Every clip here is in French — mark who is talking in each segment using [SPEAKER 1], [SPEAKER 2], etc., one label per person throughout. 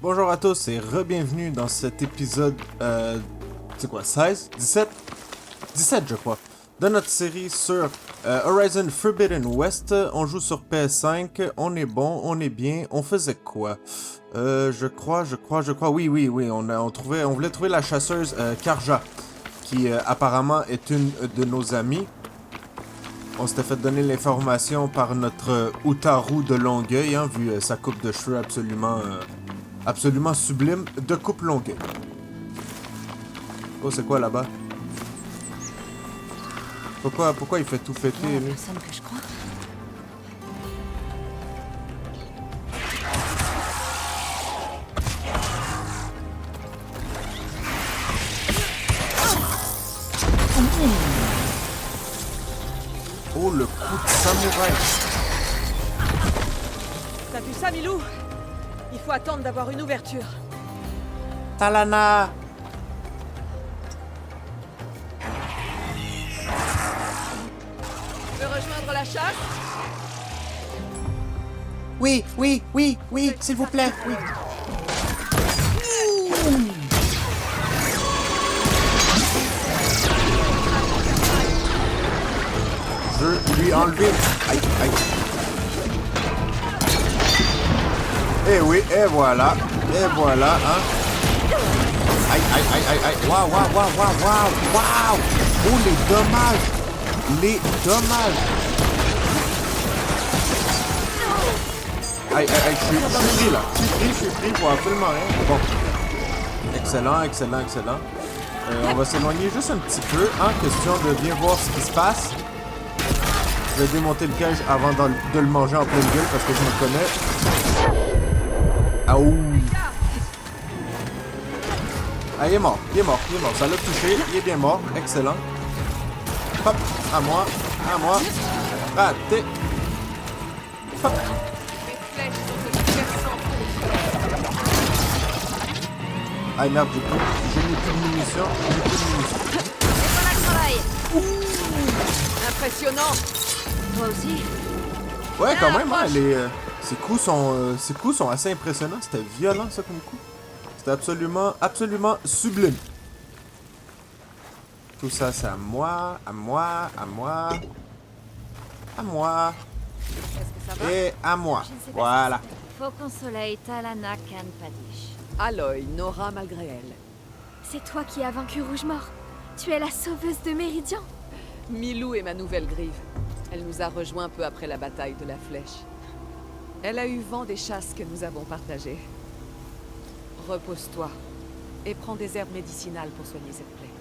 [SPEAKER 1] Bonjour à tous et re-bienvenue dans cet épisode, c'est quoi, 16? 17? 17 je crois, de notre série sur Horizon Forbidden West. On joue sur PS5, on est bon, on est bien, on faisait quoi? Je crois, oui, on voulait trouver la chasseuse Karja, qui apparemment est une de nos amies. On s'était fait donner l'information par notre Utaru de Longueuil, hein, vu sa coupe de cheveux absolument sublime de coupe Longueuil. Oh, c'est quoi là-bas? Pourquoi il fait tout péter, lui?
[SPEAKER 2] Personne que je crois.
[SPEAKER 1] Oh, le coup de samouraï!
[SPEAKER 3] T'as vu ça, Milou? Il faut attendre d'avoir une ouverture.
[SPEAKER 1] Talana!
[SPEAKER 3] Tu veux rejoindre la chasse?
[SPEAKER 1] Oui, s'il vous plaît, oui. Je lui enlever. Aïe, aïe. Et oui, et voilà, hein. Aïe, aïe, aïe, aïe, aïe. Waouh. Oh, les dommages. Aïe, je suis pris là. Je suis pris pour absolument rien. Bon. Excellent. On va s'éloigner juste un petit peu, hein, question de bien voir ce qui se passe. Je vais démonter le cage avant de le manger en pleine gueule parce que je me connais. Ah ouh. Ah, il est mort. Ça l'a touché, il est bien mort. Excellent. Hop, à moi. Raté. Hop.
[SPEAKER 3] Mes flèches sont aussi perçantes que les fleurs.
[SPEAKER 1] Ah merde, je n'ai plus de munitions.
[SPEAKER 2] Voilà le travail.
[SPEAKER 3] Impressionnant.
[SPEAKER 2] Toi aussi.
[SPEAKER 1] Ouais, quand même, hein, ses coups sont assez impressionnants. C'était violent, ça, comme coup. C'était absolument sublime. Tout ça, c'est à moi.
[SPEAKER 3] Est-ce que ça va?
[SPEAKER 1] Et à moi.
[SPEAKER 2] Je ne sais pas
[SPEAKER 1] Voilà.
[SPEAKER 2] Faucon Soleil, Talana Khan Padish.
[SPEAKER 3] Aloy, Nora malgré elle.
[SPEAKER 4] C'est toi qui as vaincu Rougemort. Tu es la sauveuse de Méridian.
[SPEAKER 3] Milou est ma nouvelle grive. Elle nous a rejoints peu après la bataille de la Flèche. Elle a eu vent des chasses que nous avons partagées. Repose-toi et prends des herbes médicinales pour soigner cette plaie.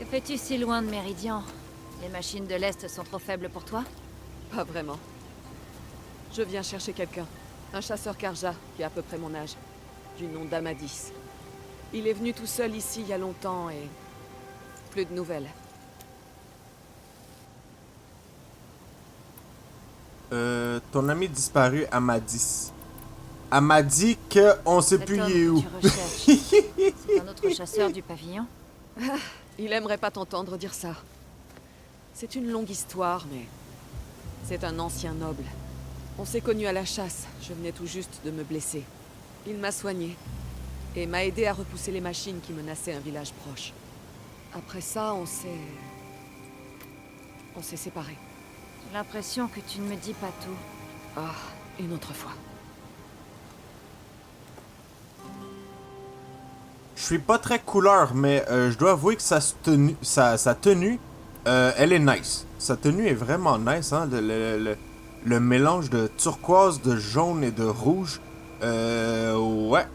[SPEAKER 2] Que fais-tu si loin de Méridian? Les machines de l'Est sont trop faibles pour toi?
[SPEAKER 3] Pas vraiment. Je viens chercher quelqu'un. Un chasseur Karja qui a à peu près mon âge. Du nom d'Amadis. Il est venu tout seul ici il y a longtemps et... plus de nouvelles.
[SPEAKER 1] Ton ami disparu, Amadis. Elle m'a dit qu'on sait
[SPEAKER 2] Cet
[SPEAKER 1] plus
[SPEAKER 2] homme
[SPEAKER 1] il est
[SPEAKER 2] que
[SPEAKER 1] où.
[SPEAKER 2] tu recherches, c'est un autre chasseur du pavillon?
[SPEAKER 3] Il aimerait pas t'entendre dire ça. C'est une longue histoire, mais... c'est un ancien noble. On s'est connus à la chasse, je venais tout juste de me blesser. Il m'a soigné, et m'a aidé à repousser les machines qui menaçaient un village proche. Après ça, on s'est séparés.
[SPEAKER 2] J'ai l'impression que tu ne me dis pas tout.
[SPEAKER 3] Ah, une autre fois.
[SPEAKER 1] Je suis pas très couleur, mais je dois avouer que sa tenue, elle est nice. Sa tenue est vraiment nice, hein. Le mélange de turquoise, de jaune et de rouge. Ouais.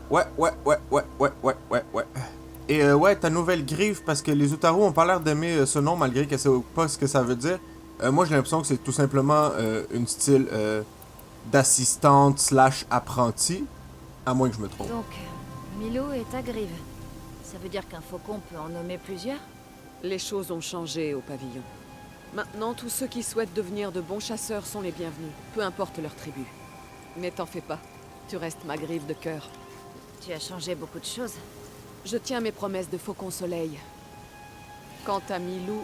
[SPEAKER 1] Et ouais, ta nouvelle griffe, parce que les Utaru ont pas l'air d'aimer ce nom, malgré qu'elle sait pas ce que ça veut dire. Moi, j'ai l'impression que c'est tout simplement une style d'assistante slash apprenti. À moins que je me trompe.
[SPEAKER 2] Donc, Milo est ta grive. Ça veut dire qu'un faucon peut en nommer plusieurs?
[SPEAKER 3] Les choses ont changé au pavillon. Maintenant, tous ceux qui souhaitent devenir de bons chasseurs sont les bienvenus, peu importe leur tribu. Mais t'en fais pas, tu restes ma grive de cœur.
[SPEAKER 2] Tu as changé beaucoup de choses.
[SPEAKER 3] Je tiens mes promesses de Faucon Soleil. Quant à Milou,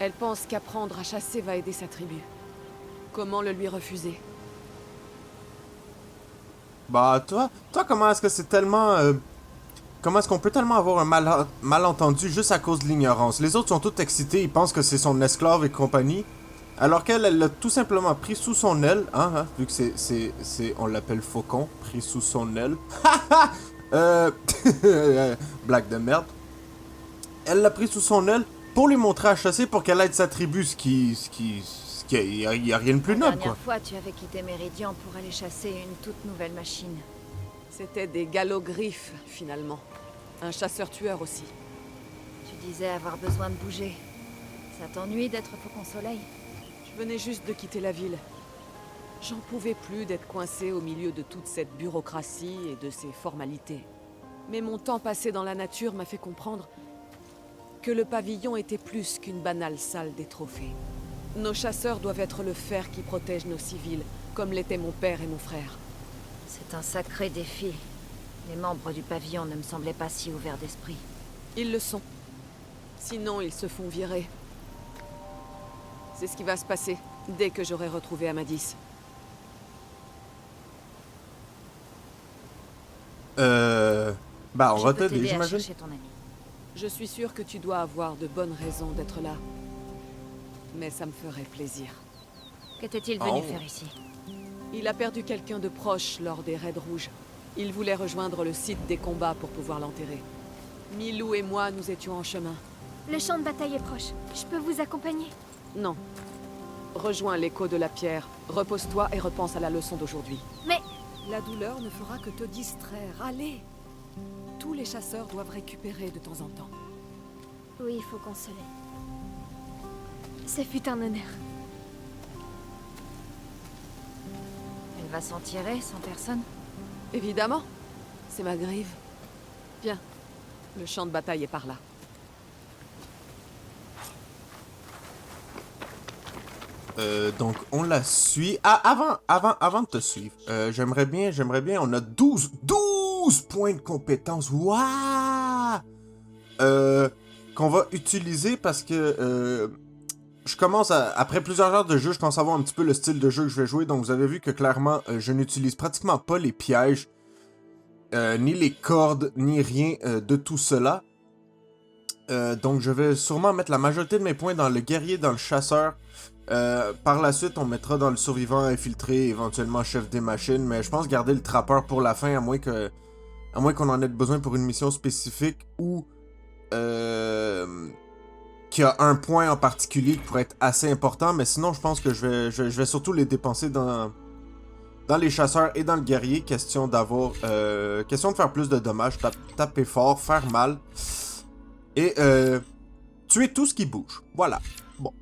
[SPEAKER 3] elle pense qu'apprendre à chasser va aider sa tribu. Comment le lui refuser?
[SPEAKER 1] Bah, toi, comment est-ce que c'est tellement... comment est-ce qu'on peut tellement avoir un malentendu juste à cause de l'ignorance? Les autres sont tous excités, ils pensent que c'est son esclave et compagnie. Alors qu'elle, elle l'a tout simplement pris sous son aile, vu que on l'appelle Faucon, pris sous son aile. euh, blague de merde. Elle l'a pris sous son aile pour lui montrer à chasser pour qu'elle aide sa tribu, y a rien de plus
[SPEAKER 2] La
[SPEAKER 1] noble, quoi.
[SPEAKER 2] dernière fois, tu avais quitté Méridian pour aller chasser une toute nouvelle machine.
[SPEAKER 3] C'était des galogriffes, finalement. Un chasseur-tueur aussi.
[SPEAKER 2] Tu disais avoir besoin de bouger. Ça t'ennuie d'être Faucon Soleil?
[SPEAKER 3] Je venais juste de quitter la ville. J'en pouvais plus d'être coincé au milieu de toute cette bureaucratie et de ces formalités. Mais mon temps passé dans la nature m'a fait comprendre que le pavillon était plus qu'une banale salle des trophées. Nos chasseurs doivent être le fer qui protège nos civils, comme l'étaient mon père et mon frère.
[SPEAKER 2] C'est un sacré défi. Les membres du pavillon ne me semblaient pas si ouverts d'esprit.
[SPEAKER 3] Ils le sont. Sinon, ils se font virer. C'est ce qui va se passer dès que j'aurai retrouvé Amadis.
[SPEAKER 1] Bah, on
[SPEAKER 2] Je
[SPEAKER 1] va
[SPEAKER 2] peux
[SPEAKER 1] t'aider,
[SPEAKER 2] t'aider à
[SPEAKER 1] j'imagine.
[SPEAKER 2] chercher ton ami.
[SPEAKER 3] Je suis sûre que tu dois avoir de bonnes raisons d'être là. Mais ça me ferait plaisir.
[SPEAKER 2] Qu'était-il venu
[SPEAKER 1] Oh.
[SPEAKER 2] faire ici?
[SPEAKER 3] Il a perdu quelqu'un de proche lors des raids rouges. Il voulait rejoindre le site des combats pour pouvoir l'enterrer. Milou et moi, nous étions en chemin.
[SPEAKER 4] Le champ de bataille est proche. Je peux vous accompagner?
[SPEAKER 3] Non. Rejoins l'écho de la pierre. Repose-toi et repense à la leçon d'aujourd'hui.
[SPEAKER 4] Mais...
[SPEAKER 3] La douleur ne fera que te distraire. Allez! Tous les chasseurs doivent récupérer de temps en temps.
[SPEAKER 4] Oui, il faut consoler. Ce fut un honneur.
[SPEAKER 2] Elle va s'en tirer sans personne?
[SPEAKER 3] Évidemment. C'est ma grive. Viens. Le champ de bataille est par là.
[SPEAKER 1] Donc on la suit. Ah, avant de te suivre, j'aimerais bien, on a 12 points de compétence. Waouh! Qu'on va utiliser parce que je commence après plusieurs heures de jeu, je commence à voir un petit peu le style de jeu que je vais jouer. Donc vous avez vu que clairement, je n'utilise pratiquement pas les pièges, ni les cordes, ni rien de tout cela. Donc je vais sûrement mettre la majorité de mes points dans le guerrier, dans le chasseur. Par la suite, on mettra dans le survivant infiltré, éventuellement chef des machines, mais je pense garder le trappeur pour la fin, à moins qu'on en ait besoin pour une mission spécifique ou qu'il y a un point en particulier qui pourrait être assez important, mais sinon je pense que je vais surtout les dépenser dans les chasseurs et dans le guerrier, question de faire plus de dommages, taper fort, faire mal et tuer tout ce qui bouge. Voilà. Bon.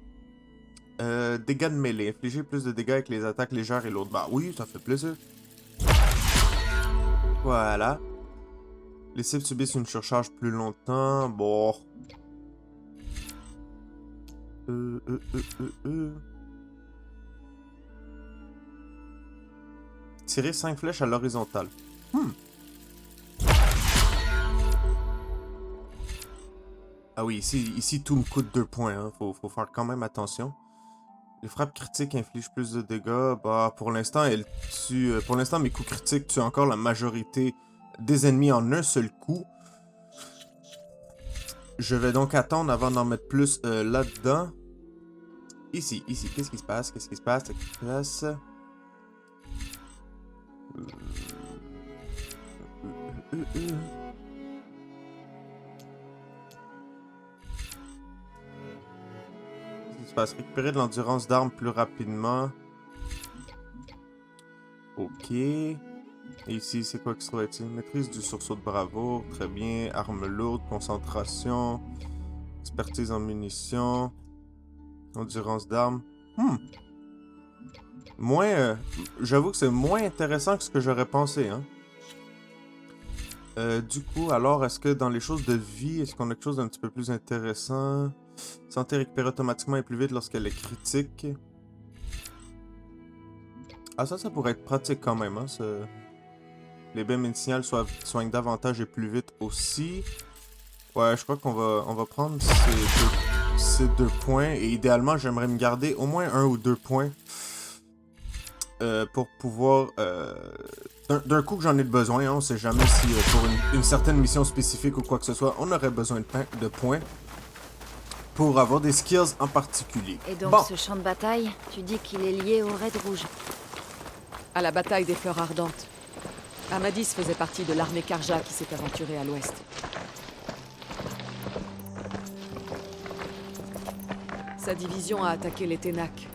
[SPEAKER 1] Dégâts de mêlée. Infliger plus de dégâts avec les attaques légères et l'autre. Bah oui, ça fait plaisir. Voilà. Les cibles subissent une surcharge plus longtemps. Bon. Tirer 5 flèches à l'horizontale. Ah oui, ici tout me coûte 2 points. Hein. Faut faire quand même attention. Les frappes critiques infligent plus de dégâts. Bah, pour l'instant, pour l'instant, mes coups critiques tuent encore la majorité des ennemis en un seul coup. Je vais donc attendre avant d'en mettre plus là-dedans. Ici. Qu'est-ce qui se passe? Récupérer de l'endurance d'armes plus rapidement. Ok. Et ici, c'est quoi qui se trouve être? Maîtrise du sursaut de bravoure. Très bien. Arme lourde. Concentration. Expertise en munitions. Endurance d'armes. J'avoue que c'est moins intéressant que ce que j'aurais pensé, hein. Du coup, alors, est-ce que dans les choses de vie, est-ce qu'on a quelque chose d'un petit peu plus intéressant? Santé récupère automatiquement et plus vite lorsqu'elle est critique. Ah, ça pourrait être pratique quand même, hein. Les baies médicinales soignent davantage et plus vite aussi. Ouais, je crois qu'on va prendre ces 2 points. Et idéalement, j'aimerais me garder au moins 1 ou 2 points pour pouvoir... d'un coup que j'en ai besoin, hein, on sait jamais si pour une certaine mission spécifique ou quoi que ce soit, on aurait besoin de points pour avoir des skills en particulier.
[SPEAKER 2] Et donc
[SPEAKER 1] Bon,
[SPEAKER 2] ce champ de bataille, tu dis qu'il est lié au Raid Rouge.
[SPEAKER 3] À la bataille des Fleurs Ardentes. Amadis faisait partie de l'armée Karja qui s'est aventurée à l'ouest. Sa division a attaqué les Ténac,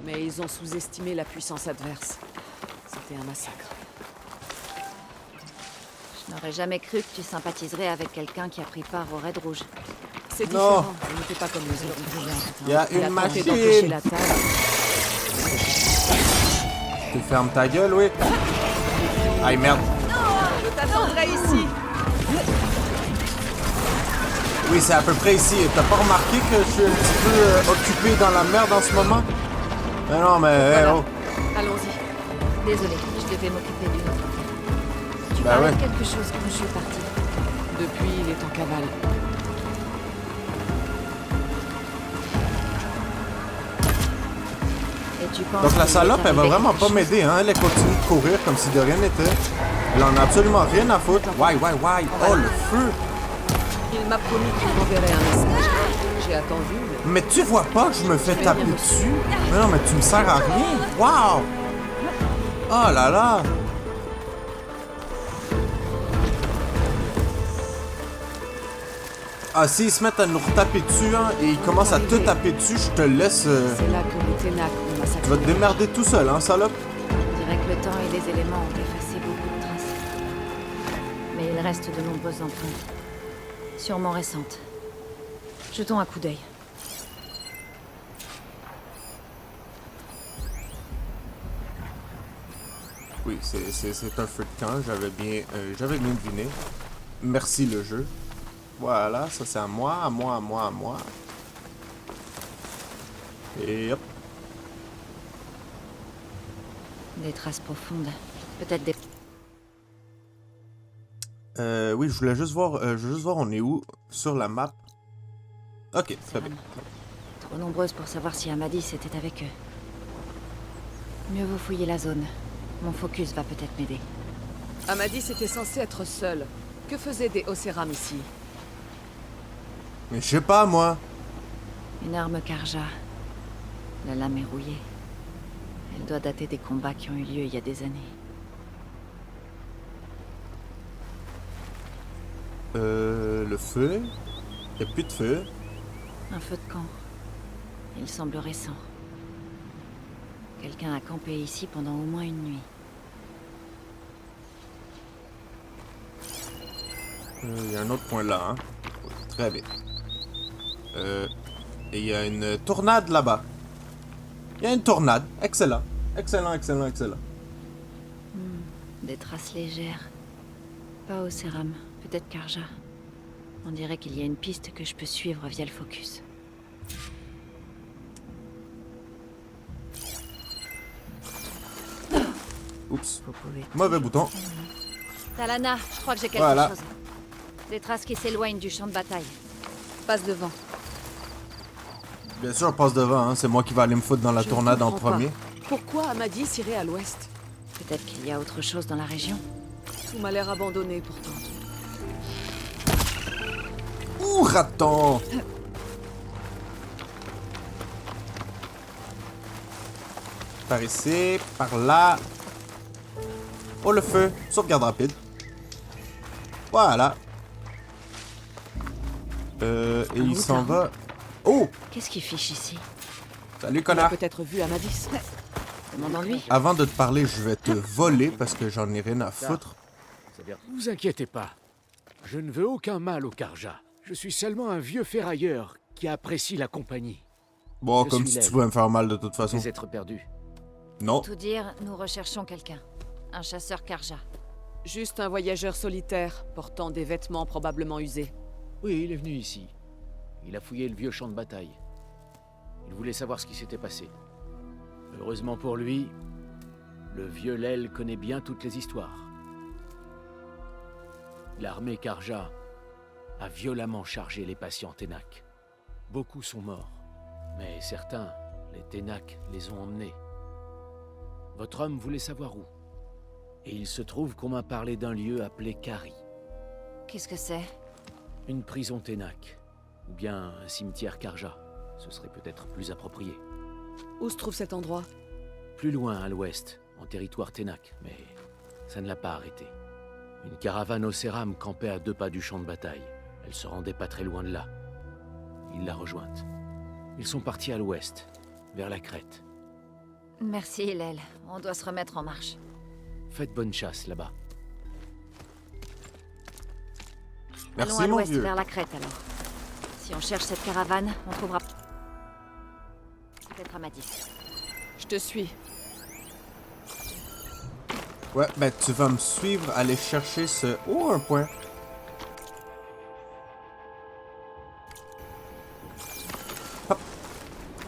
[SPEAKER 3] mais ils ont sous-estimé la puissance adverse. C'était un massacre.
[SPEAKER 2] Je n'aurais jamais cru que tu sympathiserais avec quelqu'un qui a pris part au Raid Rouge.
[SPEAKER 3] C'est
[SPEAKER 1] Non.
[SPEAKER 3] différent, il n'était pas comme les autres.
[SPEAKER 1] il y a
[SPEAKER 3] Il a
[SPEAKER 1] une
[SPEAKER 3] tenté
[SPEAKER 1] machine.
[SPEAKER 3] d'empêcher l'attaque.
[SPEAKER 1] Tu fermes ta gueule, oui. Aïe, merde.
[SPEAKER 3] Je t'attendrai ici.
[SPEAKER 1] Oui, c'est à peu près ici. T'as pas remarqué que je suis un petit peu occupé dans la merde en ce moment? Mais non, mais...
[SPEAKER 3] Voilà.
[SPEAKER 1] oh.
[SPEAKER 3] Allons-y.
[SPEAKER 2] Désolé, je devais m'occuper d'une autre affaire. Tu
[SPEAKER 1] Bah
[SPEAKER 2] parlais
[SPEAKER 1] ouais.
[SPEAKER 2] de quelque chose quand je suis partie.
[SPEAKER 3] Depuis, il est en cavale.
[SPEAKER 2] Et tu penses
[SPEAKER 1] Donc la
[SPEAKER 2] qu'il
[SPEAKER 1] salope,
[SPEAKER 2] est
[SPEAKER 1] elle va
[SPEAKER 2] arrivé
[SPEAKER 1] vraiment
[SPEAKER 2] quelque
[SPEAKER 1] pas
[SPEAKER 2] chose?
[SPEAKER 1] m'aider, hein. Elle continue de courir comme si de rien n'était. Elle en a absolument rien à foutre. Ouais. Oh, le feu.
[SPEAKER 3] Il m'a promis qu'il m'enverrait un message. J'ai attendu, mais...
[SPEAKER 1] Mais tu vois pas que je me fais taper dessus? Mais non, mais tu me sers à rien. Wow. Oh là là. Ah, s'ils se mettent à nous retaper dessus, hein, et ils commencent à te taper dessus, je te laisse...
[SPEAKER 3] C'est là que les Ténac ont massacré.
[SPEAKER 1] Tu vas te démerder tout seul, hein, salope?
[SPEAKER 2] Je dirais que le temps et les éléments ont effacé beaucoup de traces. Mais il reste de nombreuses empreintes. Sûrement récentes. Jetons un coup d'œil.
[SPEAKER 1] Oui, c'est un feu de camp, j'avais bien deviné. Merci le jeu. Voilà, ça c'est à moi, à moi, à moi, à moi. Et hop.
[SPEAKER 2] Des traces profondes. Peut-être des...
[SPEAKER 1] Oui, je voulais juste voir, on est où sur la map. Ok, très bien.
[SPEAKER 2] Trop nombreuses pour savoir si Amadis était avec eux. Mieux vaut fouiller la zone. Mon focus va peut-être m'aider.
[SPEAKER 3] Amadis était censé être seul. Que faisaient des Osseram ici?
[SPEAKER 1] Mais je sais pas, moi.
[SPEAKER 2] Une arme Karja. La lame est rouillée. Elle doit dater des combats qui ont eu lieu il y a des années.
[SPEAKER 1] Le feu. Y'a plus de feu.
[SPEAKER 2] Un feu de camp. Il semble récent. Quelqu'un a campé ici pendant au moins une nuit.
[SPEAKER 1] Il y a un autre point là, hein. Très bien. Et il y a une tornade là-bas. Il y a une tornade. Excellent. Excellent, excellent, excellent.
[SPEAKER 2] Des traces légères. Pas au Céram, peut-être Karja. On dirait qu'il y a une piste que je peux suivre via le focus.
[SPEAKER 1] Oups.
[SPEAKER 2] Vous pouvez...
[SPEAKER 1] Mauvais bouton.
[SPEAKER 2] Talana, je crois que j'ai quelque
[SPEAKER 1] Voilà.
[SPEAKER 2] chose. Des traces qui s'éloignent du champ de bataille.
[SPEAKER 3] Passe devant.
[SPEAKER 1] Bien sûr, passe devant, hein. C'est moi qui vais aller me foutre dans la
[SPEAKER 3] Je
[SPEAKER 1] tornade en
[SPEAKER 3] comprends pas.
[SPEAKER 1] premier.
[SPEAKER 3] Pourquoi Amadis irait à l'ouest?
[SPEAKER 2] Peut-être qu'il y a autre chose dans la région.
[SPEAKER 3] Tout m'a l'air abandonné pourtant.
[SPEAKER 1] Ouh, raton! Par ici, par là. Oh, le feu. Sauvegarde rapide. Voilà. Et il s'en va. Oh!
[SPEAKER 2] Qu'est-ce qu'il fiche ici?
[SPEAKER 1] Salut,
[SPEAKER 3] Il a
[SPEAKER 1] connard.
[SPEAKER 3] peut-être vu Amadis.
[SPEAKER 2] Demandons-lui.
[SPEAKER 1] Avant de te parler, je vais te voler parce que j'en ai rien à foutre.
[SPEAKER 5] Vous inquiétez pas. Je ne veux aucun mal au Karja. Je suis seulement un vieux ferrailleur qui apprécie la compagnie.
[SPEAKER 1] Bon,
[SPEAKER 5] Je
[SPEAKER 1] comme
[SPEAKER 5] suis
[SPEAKER 1] si tu
[SPEAKER 5] l'aile.
[SPEAKER 1] pouvais me faire mal de toute façon.
[SPEAKER 5] Les êtres perdus.
[SPEAKER 1] Non.
[SPEAKER 2] Tout dire, nous recherchons quelqu'un. Un chasseur Karja.
[SPEAKER 3] Juste un voyageur solitaire, portant des vêtements probablement usés.
[SPEAKER 5] Oui, il est venu ici. Il a fouillé le vieux champ de bataille. Il voulait savoir ce qui s'était passé. Heureusement pour lui, le vieux Lel connaît bien toutes les histoires. L'armée Karja a violemment chargé les patients Ténac. Beaucoup sont morts, mais certains, les Ténac, les ont emmenés. Votre homme voulait savoir où. Et il se trouve qu'on m'a parlé d'un lieu appelé Kari.
[SPEAKER 2] Qu'est-ce que c'est?
[SPEAKER 5] Une prison Ténac. Ou bien un cimetière Karja. Ce serait peut-être plus approprié.
[SPEAKER 3] Où se trouve cet endroit?
[SPEAKER 5] Plus loin, à l'ouest, en territoire Ténac, mais ça ne l'a pas arrêté. Une caravane Océram campait à 2 pas du champ de bataille. Elle se rendait pas très loin de là. Il l'a rejointe. Ils sont partis à l'ouest, vers la crête.
[SPEAKER 2] Merci, Hillel. On doit se remettre en marche.
[SPEAKER 5] Faites bonne chasse là-bas.
[SPEAKER 2] Allons
[SPEAKER 1] Merci
[SPEAKER 2] à
[SPEAKER 1] mon
[SPEAKER 2] l'ouest,
[SPEAKER 1] vieux.
[SPEAKER 2] vers la crête, alors. Si on cherche cette caravane, on trouvera... peut-être Amadis.
[SPEAKER 3] Je te suis.
[SPEAKER 1] Ouais, ben tu vas me suivre, aller chercher ce... Oh, un point. Hop.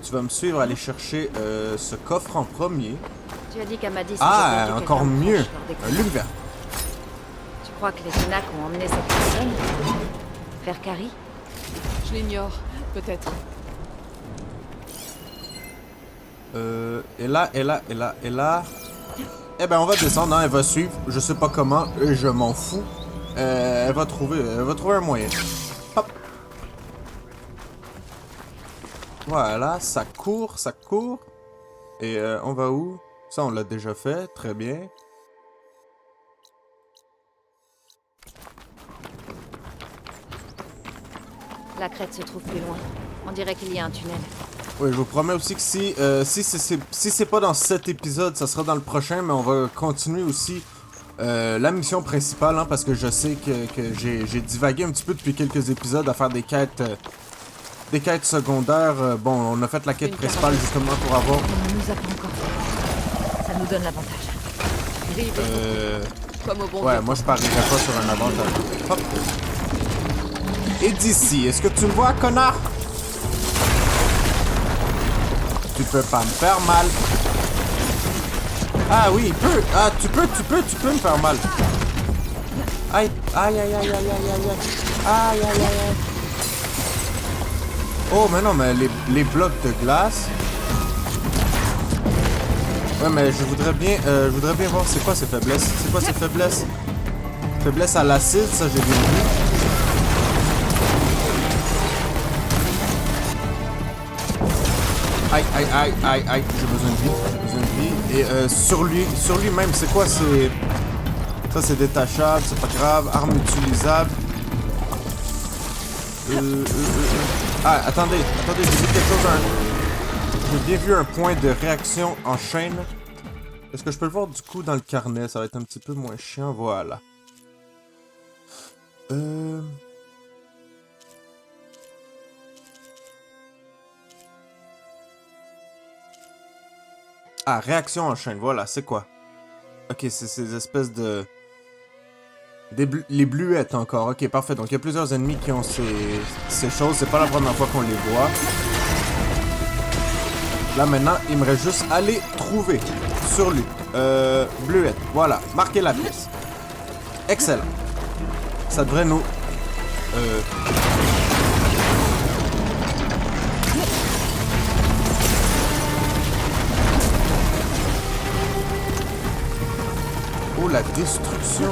[SPEAKER 1] Tu vas me suivre, aller chercher ce coffre en premier.
[SPEAKER 2] Tu as dit qu'Amadis...
[SPEAKER 1] Ah,
[SPEAKER 2] avait perdu
[SPEAKER 1] encore
[SPEAKER 2] quelqu'un de
[SPEAKER 1] mieux.
[SPEAKER 2] proche lors des
[SPEAKER 1] Un luc vert.
[SPEAKER 2] Tu crois que les Ténac ont emmené cette personne vers Kari?
[SPEAKER 3] Je l'ignore. Peut-être.
[SPEAKER 1] Et là. Eh ben, on va descendre, hein, elle va suivre. Je sais pas comment, et je m'en fous. Elle va trouver un moyen. Hop. Voilà, ça court. Et on va où? Ça, on l'a déjà fait, très bien.
[SPEAKER 2] La crête se trouve plus loin. On dirait qu'il y a un tunnel.
[SPEAKER 1] Oui, je vous promets aussi que si c'est pas dans cet épisode, ça sera dans le prochain, mais on va continuer aussi la mission principale, hein, parce que je sais que j'ai divagué un petit peu depuis quelques épisodes à faire des quêtes secondaires. Bon, on a fait la quête principale justement pour avoir...
[SPEAKER 2] On ne nous a pas encore fait. Ça nous donne l'avantage.
[SPEAKER 3] Comme au bon
[SPEAKER 1] Ouais,
[SPEAKER 3] vieux
[SPEAKER 1] moi je parierais pas sur un avantage. Hop. Et d'ici, est-ce que tu me vois, connard? Tu peux pas me faire mal. Ah oui, il peut. Ah, tu peux me faire mal. Aïe, aïe, aïe, aïe, aïe, aïe, aïe, aïe, aïe, aïe, aïe. Oh, mais non, mais les blocs de glace. Ouais, mais je voudrais bien voir c'est quoi ces faiblesses. C'est quoi ces faiblesses? Faiblesse à l'acide, ça j'ai bien vu. Aïe, aïe, aïe, aïe, aïe, j'ai besoin de vie, Et sur lui-même, c'est quoi? Ça c'est détachable, c'est pas grave. Arme utilisable. Ah, attendez, j'ai vu quelque chose. J'ai bien vu un point de réaction en chaîne. Est-ce que je peux le voir du coup dans le carnet? Ça va être un petit peu moins chiant, voilà. Ah, réaction en chaîne, voilà, c'est quoi? Ok, c'est ces espèces de... Les bluettes encore, ok, parfait. Donc il y a plusieurs ennemis qui ont ces choses, c'est pas la première fois qu'on les voit. Là maintenant, il me reste juste aller trouver sur lui. Bluette, voilà, marquer la pièce. Excellent. Ça devrait nous... Oh, la destruction.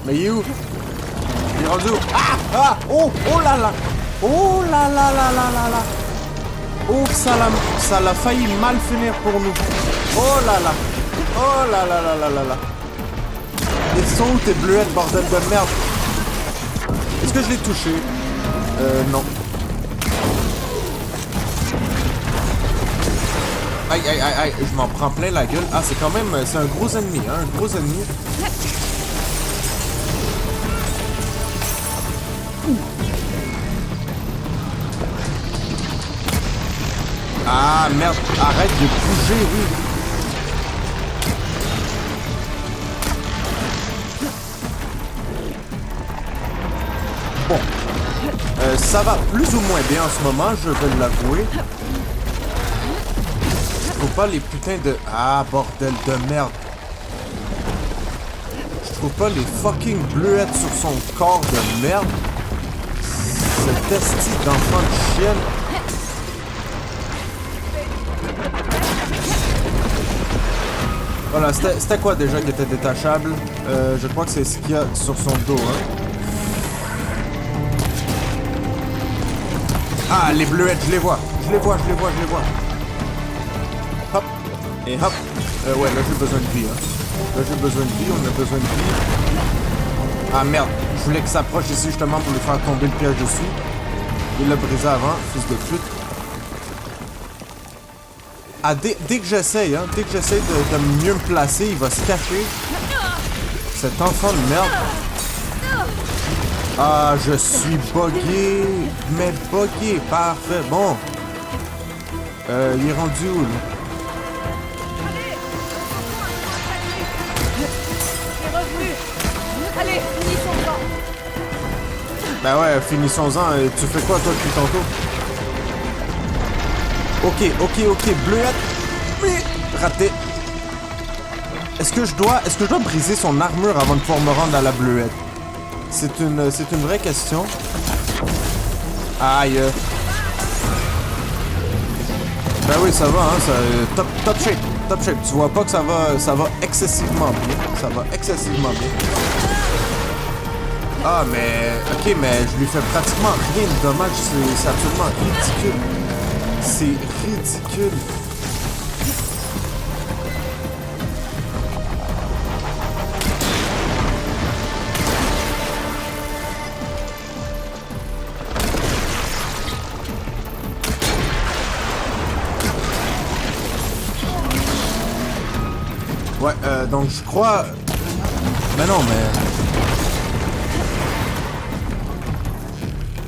[SPEAKER 1] Mais il est où? Il est rendu où? Ah! Ah! Oh! Oh là là! Oh là là là là là là! Oh, ça l'a failli mal finir pour nous. Oh là là! Oh là là là là là là! Ils sont où tes bleuettes, bordel de merde? Est-ce que je l'ai touché? Non. Aïe, aïe, aïe, aïe, je m'en prends plein la gueule. Ah, c'est quand même... C'est un gros ennemi, hein, un gros ennemi. Ah, merde, arrête de bouger, oui. Bon. Ça va plus ou moins bien en ce moment, je vais l'avouer. Je trouve pas les putains de... Ah, bordel de merde. Je trouve pas les fucking bleuettes sur son corps de merde. Cette esti d'enfant de chienne. Voilà, c'était quoi déjà qui était détachable? Je crois que c'est ce qu'il y a sur son dos, hein. Ah, les bleuettes, je les vois. Je les vois. Hop. Et hop. Ouais, là j'ai besoin de vie, hein. Là j'ai besoin de vie, on a besoin de vie. Ah merde, je voulais que ça approche ici justement pour lui faire tomber le piège dessus. Il l'a brisé avant, fils de pute. Ah, dès que j'essaye, hein, dès que j'essaye de mieux me placer, il va se cacher. Cet enfant de merde. Ah, je suis buggé. Mais buggé, parfait. Bon. Il est rendu où, là?
[SPEAKER 3] Allez, finissons-en.
[SPEAKER 1] Ben ouais, finissons-en. Tu fais quoi, toi, depuis tantôt? Ok. Bleuette. Mais raté. Est-ce que je dois briser son armure avant de pouvoir me rendre à la bleuette? C'est une vraie question. Aïe. Ben oui, ça va, hein. Ça, top shape. Tu vois pas que ça va excessivement bien. Ça va excessivement bien. Ah, mais... Ok, mais je lui fais pratiquement rien de dommage. C'est absolument ridicule. C'est ridicule. Ouais, donc je crois... Mais non, mais...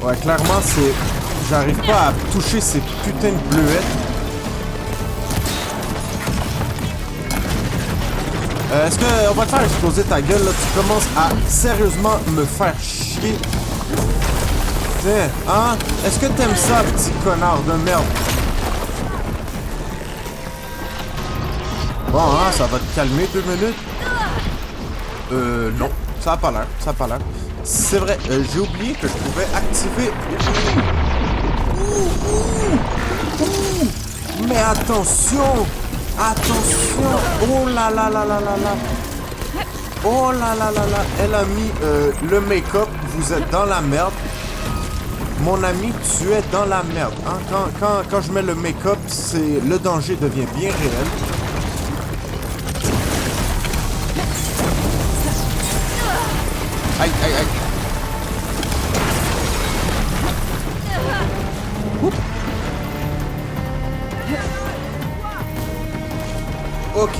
[SPEAKER 1] Ouais, clairement, c'est... J'arrive pas à toucher ces putains de bleuettes. Est-ce que... On va te faire exploser ta gueule, là. Tu commences à sérieusement me faire chier. Tiens, hein? Est-ce que t'aimes ça, petit connard de merde? Bon, hein, ça va te calmer 2 minutes? Non. Ça a pas l'air. C'est vrai, j'ai oublié que je pouvais activer... Mais attention! Oh là là là là là là! Oh là là là là! Elle a mis le make-up. Vous êtes dans la merde. Mon ami, tu es dans la merde. Hein? Quand je mets le make-up, le danger devient bien réel. Aïe. Oups. Ok.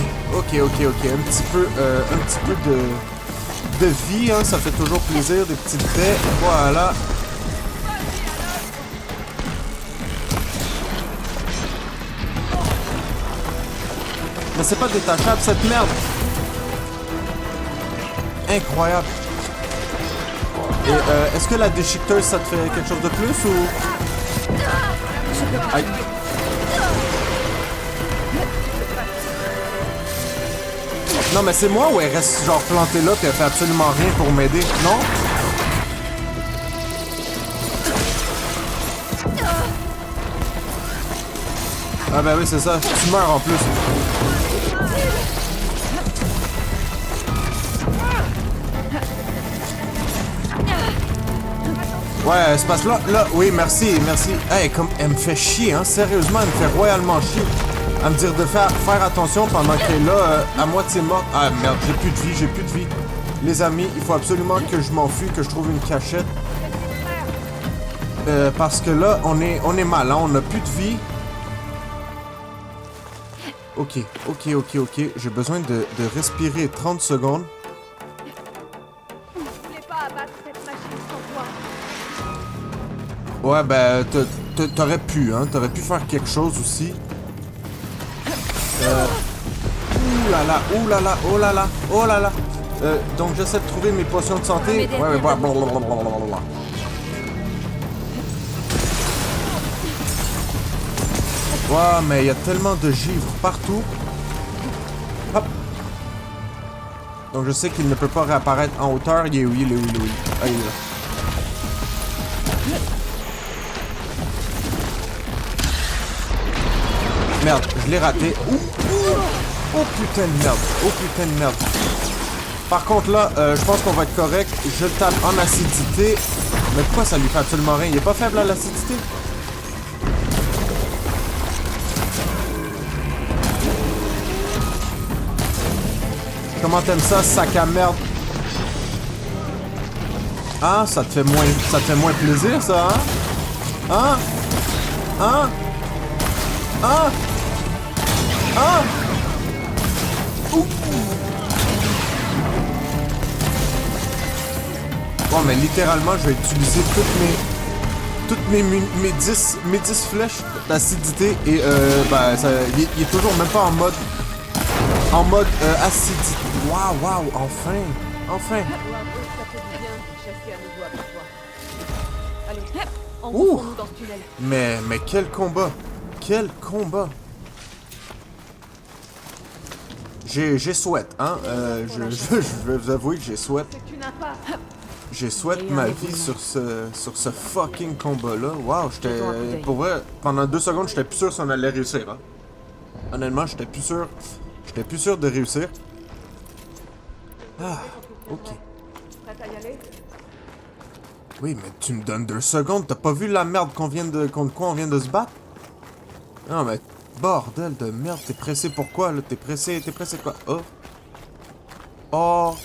[SPEAKER 1] Un petit peu de vie, hein, ça fait toujours plaisir, des petites paix. Voilà. Mais c'est pas détachable cette merde. Incroyable. Et est-ce que la déchiqueteuse, ça te fait quelque chose de plus ou... Aïe. Non, mais c'est moi ou elle reste genre plantée là puis elle fait absolument rien pour m'aider, non? Ah ben oui, c'est ça. Tu meurs en plus. Ouais, c'est parce que là, oui, merci. Hey, comme, elle me fait chier, hein, sérieusement, elle me fait royalement chier. À me dire de faire attention pendant qu'elle est là, à moitié morte. Ah, merde, j'ai plus de vie. Les amis, il faut absolument que je m'enfuis, que je trouve une cachette. Parce que là, on est mal, hein, on n'a plus de vie. Ok. J'ai besoin de respirer 30 secondes. Ouais, ben, t'aurais pu, hein. T'aurais pu faire quelque chose aussi. Ouh là là. Donc, j'essaie de trouver mes potions de santé. Ouais, mais blablabla. Ouais, mais il y a tellement de givre partout. Hop. Donc, je sais qu'il ne peut pas réapparaître en hauteur. Il est où? Ah, il est là. Merde, je l'ai raté. Oh putain de merde. Oh putain de merde. Par contre là, je pense qu'on va être correct. Je le tape en acidité. Mais pourquoi ça lui fait absolument rien? Il est pas faible à l'acidité? Comment t'aimes ça, sac à merde? Ah, ça te fait moins plaisir, ça, hein? Hein? Hein? Hein? Hein? Ouh! Bon, mais littéralement, je vais utiliser mes 10 flèches d'acidité et ben, il est toujours même pas en mode acidité. Waouh, waouh, enfin, enfin.
[SPEAKER 3] Allez,
[SPEAKER 1] Ouh.
[SPEAKER 3] enfonçons-nous dans ce tunnel.
[SPEAKER 1] Mais quel combat, quel combat. J'ai souhaite, hein. Je vais vous avouer que j'ai souhaite.
[SPEAKER 3] C'est une impasse.
[SPEAKER 1] J'ai souhaite ma vie sur ce fucking combat-là. Waouh, pour vrai, pendant 2 secondes, j'étais plus sûr si on allait réussir, hein. Honnêtement, j'étais plus sûr de réussir. Ah, ok.
[SPEAKER 3] Prête à y aller?
[SPEAKER 1] Oui, mais tu me donnes 2 secondes, t'as pas vu la merde contre quoi on vient de se battre? Non, mais bordel de merde, t'es pressé pourquoi, là? T'es pressé quoi? Oh. Oh.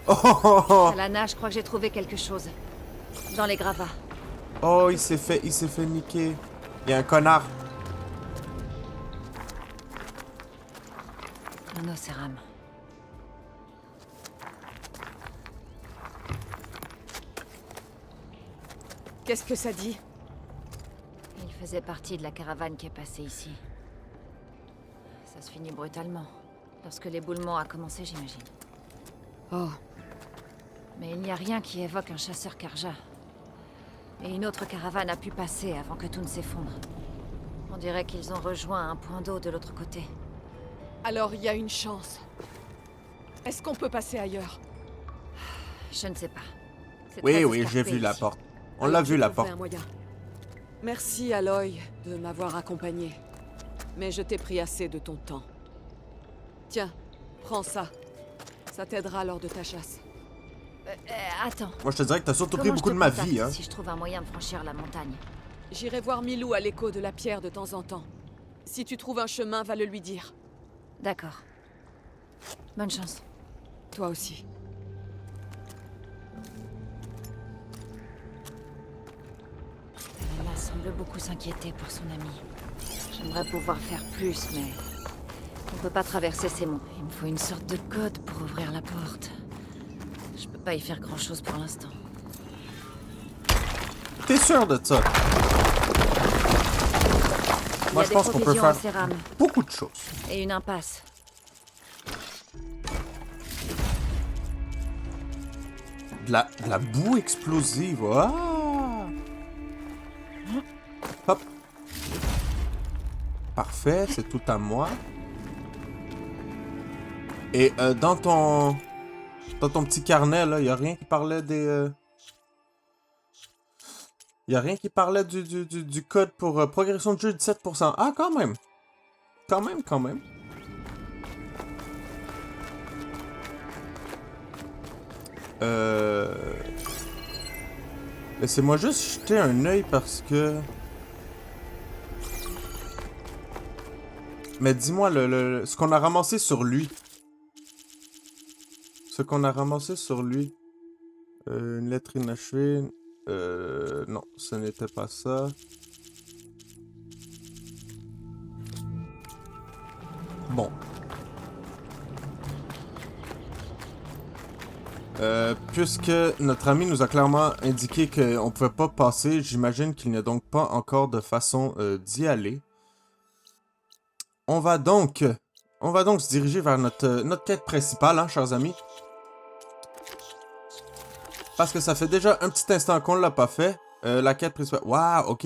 [SPEAKER 1] Oh.
[SPEAKER 2] Lana, je crois que j'ai trouvé quelque chose. Dans les gravats.
[SPEAKER 1] Oh, il s'est fait niquer. Il y a un connard.
[SPEAKER 2] Un océram.
[SPEAKER 3] Qu'est-ce que ça dit?
[SPEAKER 2] Il faisait partie de la caravane qui est passée ici. Ça se finit brutalement. Lorsque l'éboulement a commencé, j'imagine.
[SPEAKER 3] Oh,
[SPEAKER 2] Mais il n'y a rien qui évoque un chasseur Karja. Et une autre caravane a pu passer avant que tout ne s'effondre. On dirait qu'ils ont rejoint un point d'eau de l'autre côté.
[SPEAKER 3] alors il y a une chance. Est-ce qu'on peut passer ailleurs?
[SPEAKER 2] Je ne sais pas. C'est
[SPEAKER 1] Oui,
[SPEAKER 2] très
[SPEAKER 1] oui,
[SPEAKER 2] escarpé
[SPEAKER 1] j'ai vu la
[SPEAKER 2] ici.
[SPEAKER 1] porte. On
[SPEAKER 3] Alors,
[SPEAKER 1] l'a vu
[SPEAKER 3] je
[SPEAKER 1] la
[SPEAKER 3] trouverai
[SPEAKER 1] porte.
[SPEAKER 3] un moyen. Merci, Aloy, de m'avoir accompagné. Mais je t'ai pris assez de ton temps. Tiens, prends ça. Ça t'aidera lors de ta chasse.
[SPEAKER 2] Attends.
[SPEAKER 1] Moi, je te dirais que t'as surtout pris
[SPEAKER 2] Comment je
[SPEAKER 1] beaucoup
[SPEAKER 2] te
[SPEAKER 1] de ma
[SPEAKER 2] contacte
[SPEAKER 1] vie, hein.
[SPEAKER 2] si je trouve un moyen de franchir la montagne?
[SPEAKER 3] J'irai voir Milou à l'écho de la pierre de temps en temps. Si tu trouves un chemin, va le lui dire.
[SPEAKER 2] D'accord. Bonne chance.
[SPEAKER 3] Toi aussi.
[SPEAKER 2] Lana semble beaucoup s'inquiéter pour son ami. J'aimerais pouvoir faire plus, mais... On peut pas traverser ces monts. Il me faut une sorte de code pour ouvrir la porte. Je peux pas y faire grand-chose pour l'instant.
[SPEAKER 1] T'es sûr de ça? Moi, je pense qu'on peut faire beaucoup de choses.
[SPEAKER 2] Et une impasse.
[SPEAKER 1] De la boue explosive. Ah! Hop. Parfait, c'est tout à moi. Et dans ton petit carnet, là, y a rien qui parlait des... Y a rien qui parlait du code pour progression de jeu de 17%. Ah, quand même. Quand même. Laissez-moi juste jeter un œil parce que... Mais dis-moi, ce qu'on a ramassé sur lui. Une lettre inachevée. Non, ce n'était pas ça. Bon. Puisque notre ami nous a clairement indiqué qu'on pouvait pas passer, j'imagine qu'il n'y a donc pas encore de façon d'y aller. On va donc se diriger vers notre quête principale, hein, chers amis. Parce que ça fait déjà un petit instant qu'on l'a pas fait. La quête principale... Waouh, ok.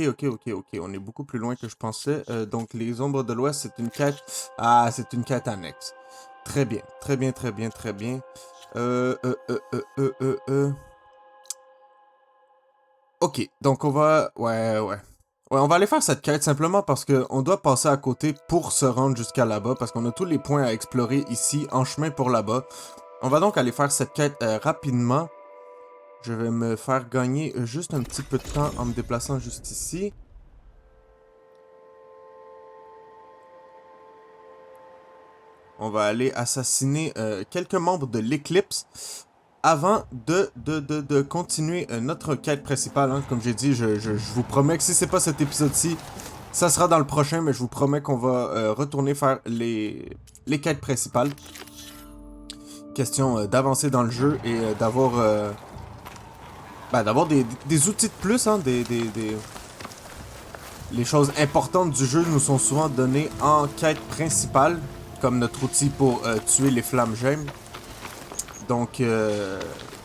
[SPEAKER 1] On est beaucoup plus loin que je pensais. Donc, les ombres de l'Ouest, c'est une quête... Ah, c'est une quête annexe. Très bien. Ok, donc on va... Ouais. Ouais, on va aller faire cette quête simplement parce qu'on doit passer à côté pour se rendre jusqu'à là-bas, parce qu'on a tous les points à explorer ici, en chemin pour là-bas. On va donc aller faire cette quête rapidement. Je vais me faire gagner juste un petit peu de temps en me déplaçant juste ici. On va aller assassiner quelques membres de l'Éclipse avant de continuer notre quête principale. Hein. Comme j'ai dit, je vous promets que si c'est pas cet épisode-ci, ça sera dans le prochain, mais je vous promets qu'on va retourner faire les quêtes principales. Question d'avancer dans le jeu et d'avoir des outils de plus. Hein, Les choses importantes du jeu nous sont souvent données en quête principale, comme notre outil pour tuer les flammes gemmes. Donc,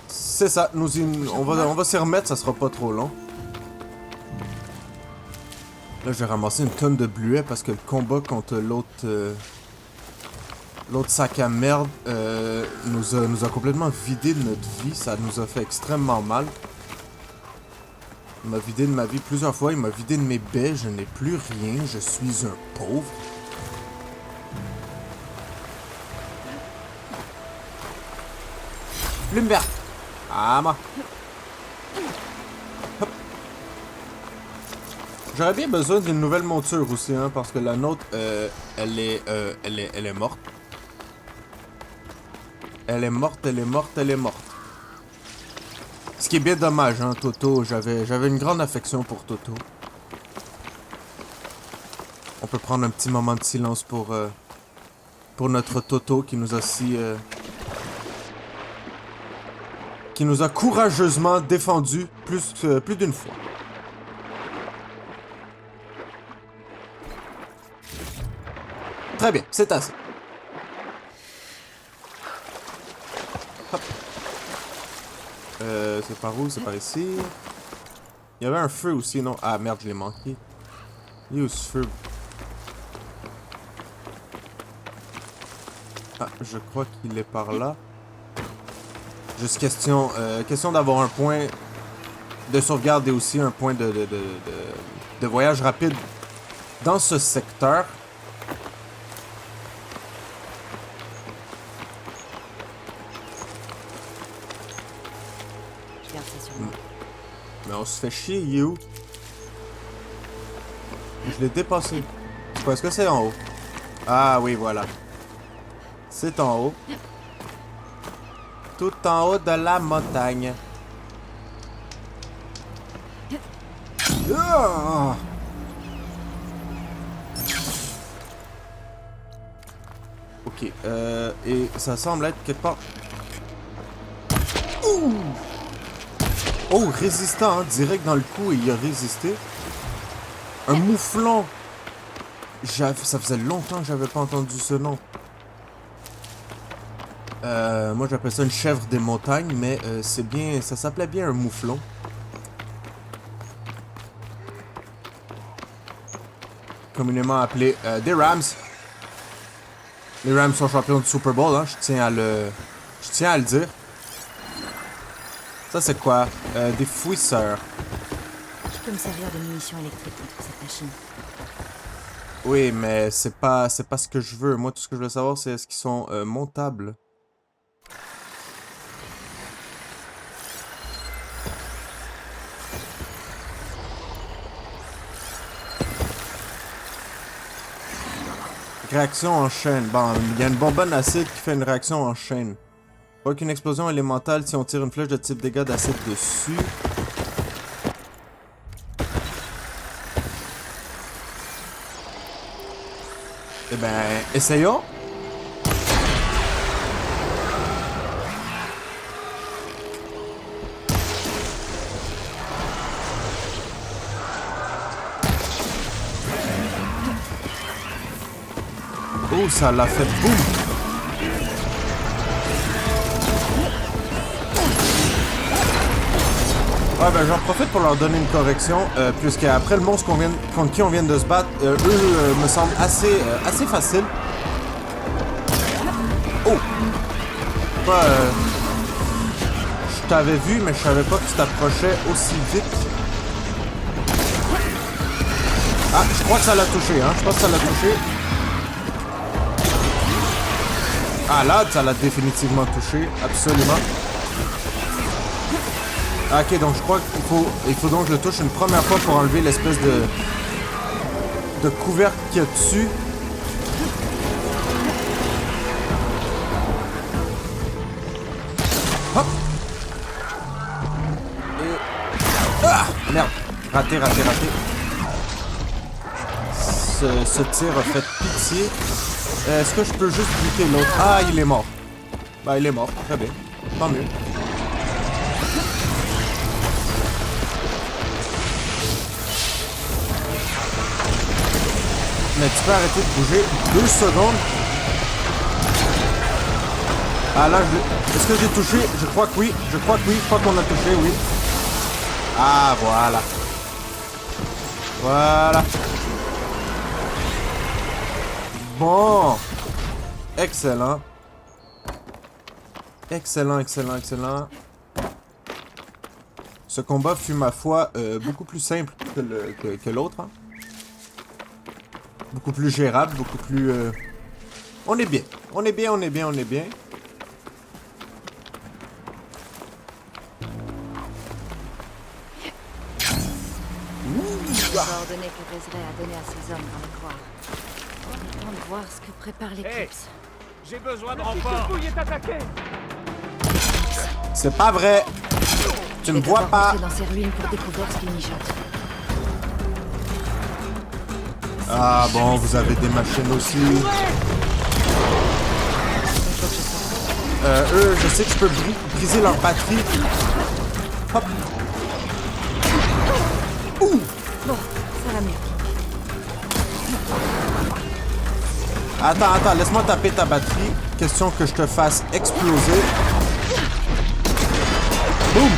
[SPEAKER 1] c'est ça. On va s'y remettre, ça sera pas trop long. Là, je vais ramasser une tonne de bluets parce que le combat contre l'autre sac à merde nous a complètement vidé de notre vie. Ça nous a fait extrêmement mal. Il m'a vidé de ma vie plusieurs fois. Il m'a vidé de mes baies. Je n'ai plus rien. Je suis un pauvre. Plume verte. Ah, moi. Hop. J'aurais bien besoin d'une nouvelle monture aussi, hein, parce que la nôtre, elle est morte. Elle est morte, elle est morte, elle est morte. Ce qui est bien dommage, hein, Toto. J'avais une grande affection pour Toto. On peut prendre un petit moment de silence pour notre Toto qui nous a qui nous a courageusement défendu plus d'une fois. Très bien, c'est assez. Hop. C'est par où? C'est par ici. Il y avait un feu aussi, non? Ah merde, je l'ai manqué. Il est où ce feu? Ah, je crois qu'il est par là. Juste question d'avoir un point de sauvegarde et aussi un point de voyage rapide dans ce secteur.
[SPEAKER 2] Je garde ça sur moi.
[SPEAKER 1] Mais on se fait chier, il est où? Je l'ai dépassé. Est-ce que c'est en haut? Ah oui, voilà. C'est en haut. Tout en haut de la montagne. Ah! Ok, et ça semble être quelque part. Ouh! Oh, résistant, hein, direct dans le coup, et il a résisté. Un mouflon! Ça faisait longtemps que j'avais pas entendu ce nom. Moi j'appelle ça une chèvre des montagnes, mais c'est bien, ça s'appelait bien un mouflon. Communément appelé des Rams. Les Rams sont champions du Super Bowl, hein, je tiens à le dire. Ça c'est quoi? Des fouisseurs.
[SPEAKER 2] Je peux me servir de munitions électriques contre cette machine.
[SPEAKER 1] Oui, mais c'est pas ce que je veux. Moi tout ce que je veux savoir c'est est-ce qu'ils sont montables. Réaction en chaîne. Bon, il y a une bonbonne acide qui fait une réaction en chaîne. Provoque une explosion élémentale si on tire une flèche de type dégâts d'acide dessus. Eh ben, essayons. Oh, ça l'a fait boum! Ouais, ben j'en profite pour leur donner une correction, puisque après le monstre contre qui on vient de se battre, eux me semblent assez faciles. Oh! Je t'avais vu, mais je savais pas que tu t'approchais aussi vite. Ah, je crois que ça l'a touché, hein. Je pense que ça l'a touché. Ah, là, ça l'a définitivement touché. Absolument. Ah, ok, donc je crois qu'il faut donc que je le touche une première fois pour enlever l'espèce de couvercle qu'il y a dessus. Hop! Et... Ah! Merde! Raté. Ce tir a fait pitié. Est-ce que je peux juste buter l'autre? Ah, il est mort. Bah, il est mort. Très bien. Tant mieux. Mais tu peux arrêter de bouger 2 secondes. Ah là, est-ce que j'ai touché? Je crois que oui. Je crois qu'on a touché, oui. Ah, voilà. Voilà. Bon. Excellent. Excellent. Ce combat fut, ma foi, beaucoup plus simple que l'autre. Hein. Beaucoup plus gérable, beaucoup plus... On est bien. On est bien.
[SPEAKER 2] Je vais ordonner que Vézeret a donné à ses hommes dans le couloir. On attend de voir ce que prépare l'éclipse.
[SPEAKER 6] J'ai besoin de renfort.
[SPEAKER 1] C'est pas vrai. Tu ne vois pas.
[SPEAKER 2] Dans ces ruines pour découvrir ce qu'il mijote.
[SPEAKER 1] Ah bon, vous avez des machines aussi. Eux, je sais que je peux briser leur batterie. Hop. Ouh.
[SPEAKER 2] Bon, ça va mieux.
[SPEAKER 1] Attends, laisse-moi taper ta batterie. Question que je te fasse exploser. Boum.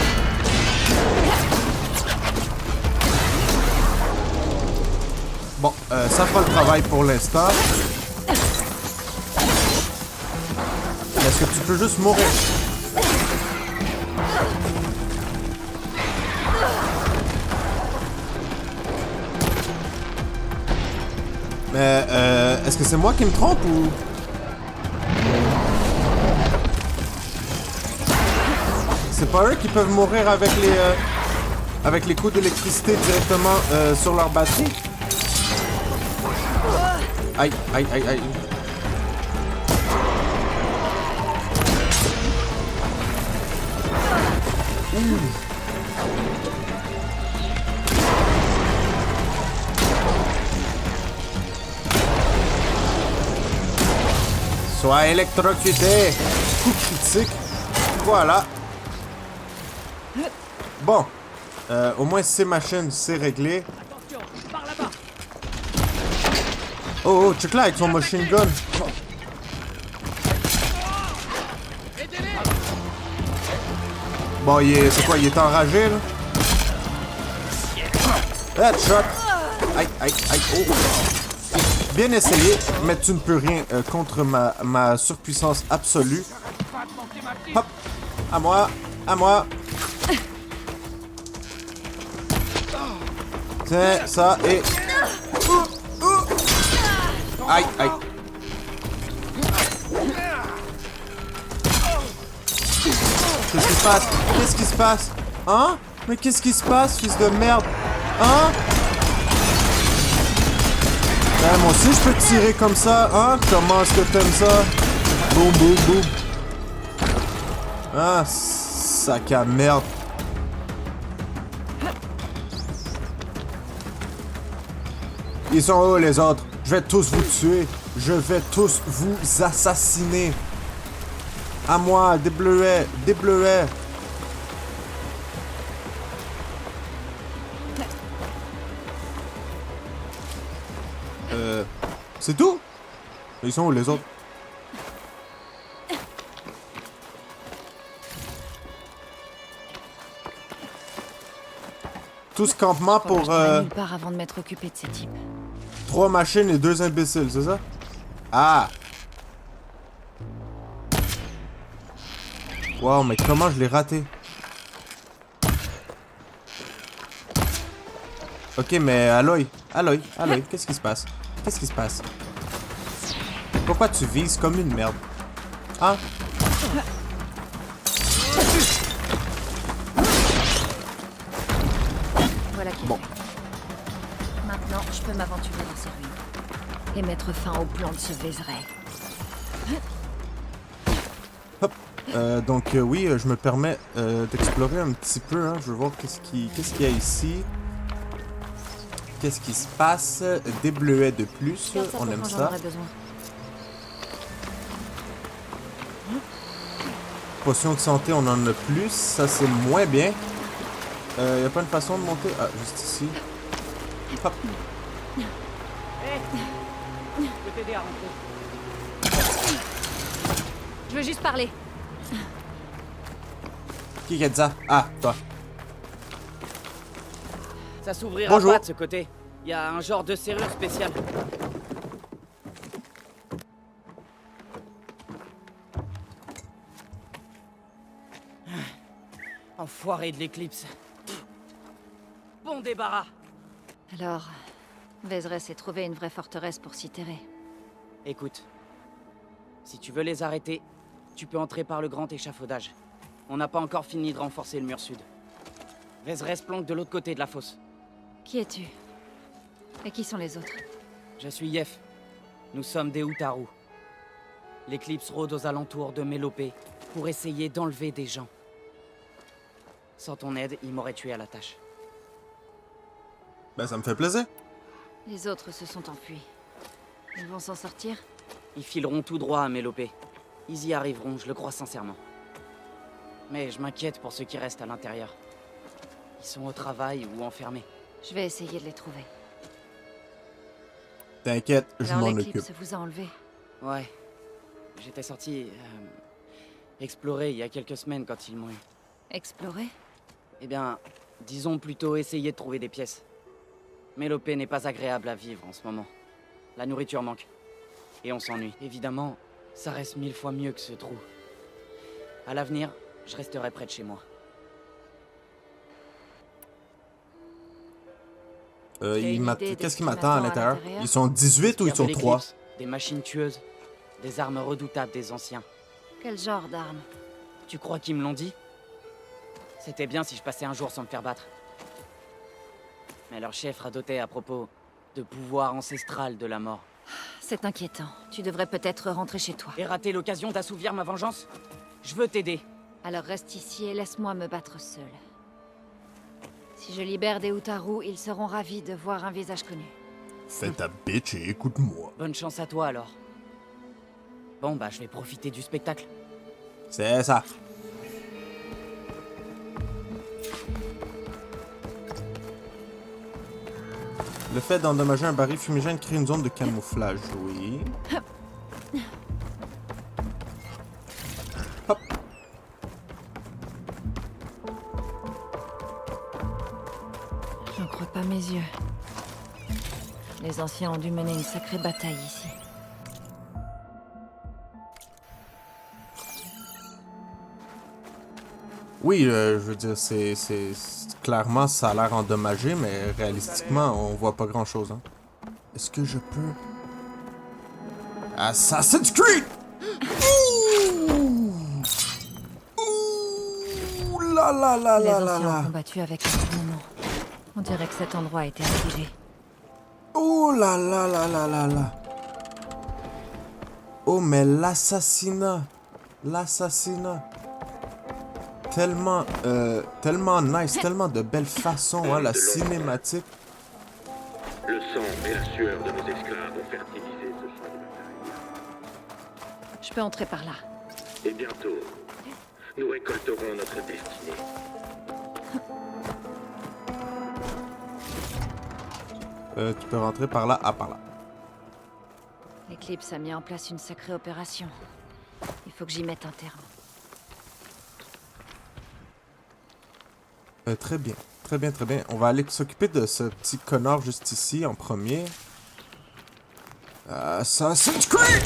[SPEAKER 1] Bon, ça fera le travail pour l'instant. Est-ce que tu peux juste mourir? Mais, est-ce que c'est moi qui me trompe ou... C'est pas eux qui peuvent mourir avec les coups d'électricité directement sur leur batterie? Aïe. Sois électrocuté. Coup critique. Voilà. Bon. Au moins ces machines, c'est réglé. Oh, check là avec son machine gun. Bon, c'est quoi, il est enragé, là? Headshot. Aïe, oh. Bien essayé, mais tu ne peux rien contre ma surpuissance absolue. Hop, à moi. Tiens, ça, et... Aïe. Qu'est-ce qui se passe? Hein? Mais qu'est-ce qui se passe, fils de merde? Hein? Moi aussi, je peux tirer comme ça, hein? Comment est-ce que t'aimes ça? Boum. Ah, sac à merde. Ils sont où, les autres? Je vais tous vous tuer. Je vais tous vous assassiner. À moi, des bleuets. C'est tout? Ils sont où, les autres? Tout ce campement pour...
[SPEAKER 2] Nulle part avant de m'être occupé de ces types.
[SPEAKER 1] 3 machines et 2 imbéciles, c'est ça? Ah! Wow, mais comment je l'ai raté? Ok, mais Aloy, qu'est-ce qui se passe? Qu'est-ce qui se passe? Pourquoi tu vises comme une merde? Hein?
[SPEAKER 2] Voilà qui est
[SPEAKER 1] Bon.
[SPEAKER 2] fait. Maintenant, je peux m'aventurer dans ces ruines. Et mettre fin au plan de ce Vézeray.
[SPEAKER 1] Hop. Donc oui, je me permets d'explorer un petit peu. Hein. Je veux voir qu'est-ce qu'il y a ici. Qu'est-ce qui se passe? Des bleuets de plus.
[SPEAKER 2] Garde
[SPEAKER 1] On
[SPEAKER 2] pour
[SPEAKER 1] aime
[SPEAKER 2] quand j'en
[SPEAKER 1] ça.
[SPEAKER 2] aurai besoin.
[SPEAKER 1] Potion de santé, on en a plus. Ça, c'est moins bien. Y a pas une façon de monter? Ah, juste ici. Hop.
[SPEAKER 6] Je peux t'aider à rentrer.
[SPEAKER 2] Je veux juste parler.
[SPEAKER 1] Qui a dit ça? Ah, toi.
[SPEAKER 6] Ça s'ouvrira
[SPEAKER 1] Bonjour.
[SPEAKER 6] pas de ce côté. Il y a un genre de serrure spéciale. Enfoiré de l'éclipse. Bon débarras.
[SPEAKER 2] Alors, Vézeray s'est trouvé une vraie forteresse pour s'y terrer.
[SPEAKER 6] Écoute, si tu veux les arrêter, tu peux entrer par le grand échafaudage. On n'a pas encore fini de renforcer le mur sud. Vézeray se planque de l'autre côté de la fosse.
[SPEAKER 2] Qui es-tu? Et qui sont les autres?
[SPEAKER 6] Je suis Yef. Nous sommes des Utaru. L'éclipse rôde aux alentours de Mélopée pour essayer d'enlever des gens. Sans ton aide, il m'aurait tué à la tâche.
[SPEAKER 1] Ben, ça me fait plaisir.
[SPEAKER 2] Les autres se sont enfuis. Ils vont s'en sortir?
[SPEAKER 6] Ils fileront tout droit à Mélopée. Ils y arriveront, je le crois sincèrement. Mais je m'inquiète pour ceux qui restent à l'intérieur. Ils sont au travail ou enfermés.
[SPEAKER 2] Je vais essayer de les trouver.
[SPEAKER 1] T'inquiète, je
[SPEAKER 2] Alors
[SPEAKER 1] m'en occupe.
[SPEAKER 2] l'éclipse vous a enlevé.
[SPEAKER 6] Ouais. J'étais sorti... explorer il y a quelques semaines quand ils m'ont eu.
[SPEAKER 2] Explorer?
[SPEAKER 6] Eh bien, disons plutôt essayer de trouver des pièces. Mélopée n'est pas agréable à vivre en ce moment. La nourriture manque. Et on s'ennuie. Évidemment, ça reste 1000 fois mieux que ce trou. À l'avenir, je resterai près de chez moi.
[SPEAKER 1] Qu'est-ce qui m'attend à l'intérieur? Ils sont 18 ou ils sont 3?
[SPEAKER 6] Des machines tueuses. Des armes redoutables des anciens.
[SPEAKER 2] Quel genre d'arme?
[SPEAKER 6] Tu crois qu'ils me l'ont dit? C'était bien si je passais un jour sans me faire battre. Mais leur chef radotait à propos de pouvoir ancestral de la mort.
[SPEAKER 2] C'est inquiétant. Tu devrais peut-être rentrer chez toi.
[SPEAKER 6] Et rater l'occasion d'assouvir ma vengeance? Je veux t'aider.
[SPEAKER 2] Alors reste ici et laisse-moi me battre seul. Si je libère des Utaru, ils seront ravis de voir un visage connu.
[SPEAKER 1] Fais ta bitch et écoute-moi.
[SPEAKER 6] Bonne chance à toi alors. Bon bah je vais profiter du spectacle.
[SPEAKER 1] C'est ça. Le fait d'endommager un baril fumigène crée une zone de camouflage, oui. Hop.
[SPEAKER 2] J'en crois pas mes yeux. Les anciens ont dû mener une sacrée bataille ici.
[SPEAKER 1] Oui, je veux dire, clairement, ça a l'air endommagé, mais réalistiquement, on voit pas grand-chose. Hein. Est-ce que je peux... Assassin's Creed! Ouh! Ouh là là là
[SPEAKER 2] Les
[SPEAKER 1] là là
[SPEAKER 2] anciens ont
[SPEAKER 1] là!
[SPEAKER 2] combattu avec acharnement. On dirait que cet endroit a été assiégé.
[SPEAKER 1] Oh là là là là là là! Oh, mais l'assassinat! L'assassinat! Tellement nice, tellement de belles façons, hein, la cinématique.
[SPEAKER 7] Le sang et la sueur de nos esclaves ont fertilisé ce champ de bataille.
[SPEAKER 2] Je peux entrer par là.
[SPEAKER 7] Et bientôt, nous récolterons notre destinée.
[SPEAKER 1] Tu peux rentrer par là, par là.
[SPEAKER 2] L'éclipse a mis en place une sacrée opération. Il faut que j'y mette un terme.
[SPEAKER 1] Très bien, très bien, très bien. On va aller s'occuper de ce petit connard juste ici en premier. Assassin's Creed!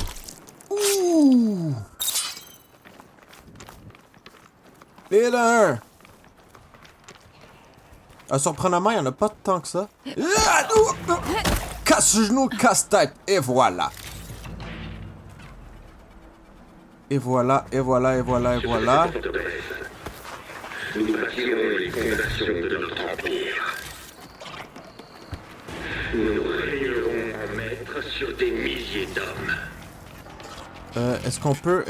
[SPEAKER 1] Ouh! Et là! Surprenamment, il n'y en a pas tant que ça. Casse-genou, casse-tête, et voilà. Et voilà, et voilà, et voilà, et voilà.
[SPEAKER 7] Nous bâtirons les fondations de notre empire. Nous régnerons en maître sur des milliers d'hommes.
[SPEAKER 1] Est-ce qu'on peut...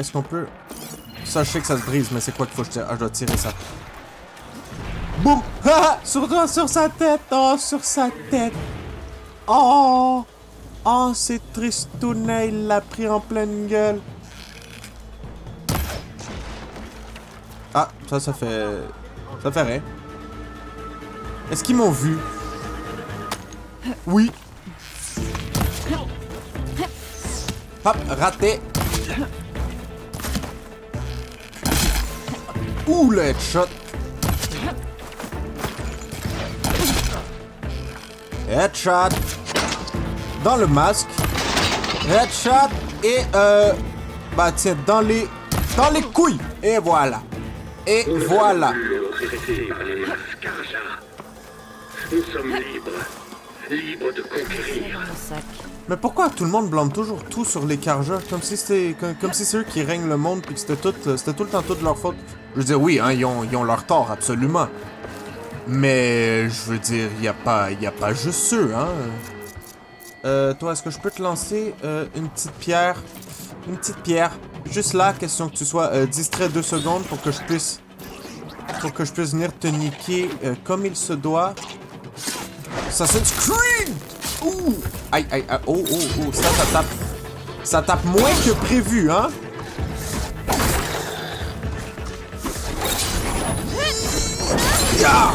[SPEAKER 1] Ça, je sais que ça se brise, mais c'est quoi qu'il faut que je tire? Ah, je dois tirer ça. Boum! Ah! Sur sa tête! Oh, sur sa tête! Oh! Oh, c'est tristounet, il l'a pris en pleine gueule. Ah, ça fait... Ça fait rien. Est-ce qu'ils m'ont vu? Oui. Hop, raté. Ouh, le headshot. Headshot. Dans le masque. Headshot. Et bah tiens, dans les couilles. Et voilà. Et voilà.
[SPEAKER 7] Nous sommes libres. Libres de conquérir.
[SPEAKER 2] Mon sac.
[SPEAKER 1] Mais pourquoi tout le monde blâme toujours tout sur les Karja? Comme si c'est eux qui règnent le monde puis que c'était tout le temps toute leur faute. Je veux dire, oui, hein, ils ont leur tort, absolument. Mais, je veux dire, y a pas juste eux, hein. Toi, est-ce que je peux te lancer une petite pierre? Une petite pierre. Juste là, question que tu sois distrait 2 secondes pour que je puisse venir te niquer comme il se doit. Assassin's Creed! Ouh! Aïe, aïe, aïe. Oh, oh, oh. Ça tape. Ça tape moins que prévu, hein? Yeah!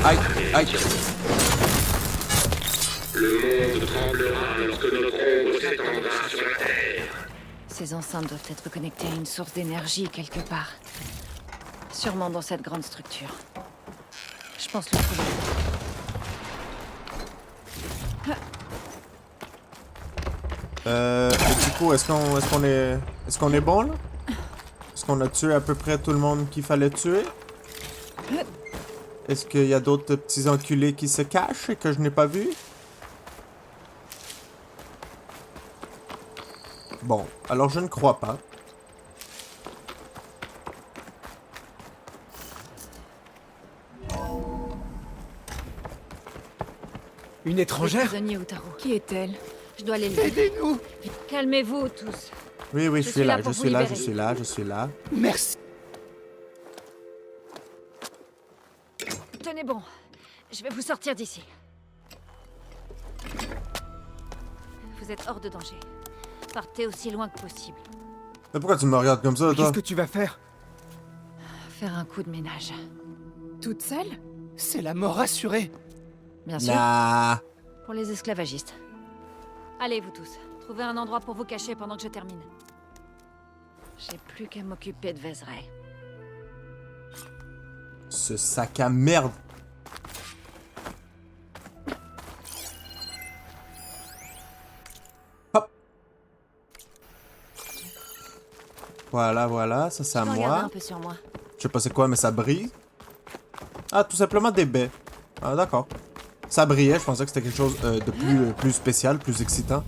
[SPEAKER 1] Aïe, aïe.
[SPEAKER 7] Le monde tremblera lorsque notre ombre s'étendra sur la terre.
[SPEAKER 2] Ces enceintes doivent être connectées à une source d'énergie quelque part. Sûrement dans cette grande structure. Je pense le trouver.
[SPEAKER 1] Et du coup, est-ce qu'on est bon, là? Est-ce qu'on a tué à peu près tout le monde qu'il fallait tuer? Est-ce qu'il y a d'autres petits enculés qui se cachent et que je n'ai pas vus? Bon, alors je ne crois pas.
[SPEAKER 8] Une étrangère?
[SPEAKER 2] Prisonnier Utaru. Qui est-elle? Je dois les lever.
[SPEAKER 8] Aidez-nous!
[SPEAKER 2] Calmez-vous tous.
[SPEAKER 1] Oui, oui, je suis là,
[SPEAKER 2] pour
[SPEAKER 1] je
[SPEAKER 2] vous
[SPEAKER 1] suis là,
[SPEAKER 2] libérer.
[SPEAKER 1] je suis là, je suis là.
[SPEAKER 8] Merci.
[SPEAKER 2] Tenez bon. Je vais vous sortir d'ici. Vous êtes hors de danger. Partez aussi loin que possible.
[SPEAKER 1] Mais pourquoi tu me regardes comme ça, toi?
[SPEAKER 8] Qu'est-ce que tu vas faire?
[SPEAKER 2] Faire un coup de ménage.
[SPEAKER 8] Toute seule? C'est la mort assurée.
[SPEAKER 2] Bien sûr.
[SPEAKER 1] Nah.
[SPEAKER 2] Pour les esclavagistes. Allez, vous tous. Trouvez un endroit pour vous cacher pendant que je termine. J'ai plus qu'à m'occuper de Vézeray.
[SPEAKER 1] Ce sac à merde. Hop. Voilà, voilà, ça c'est à
[SPEAKER 2] Regardez
[SPEAKER 1] moi.
[SPEAKER 2] un peu sur moi.
[SPEAKER 1] Je sais pas c'est quoi, mais ça brille. Ah, tout simplement des baies. Ah, d'accord. Ça brillait, je pensais que c'était quelque chose de plus spécial, plus excitant.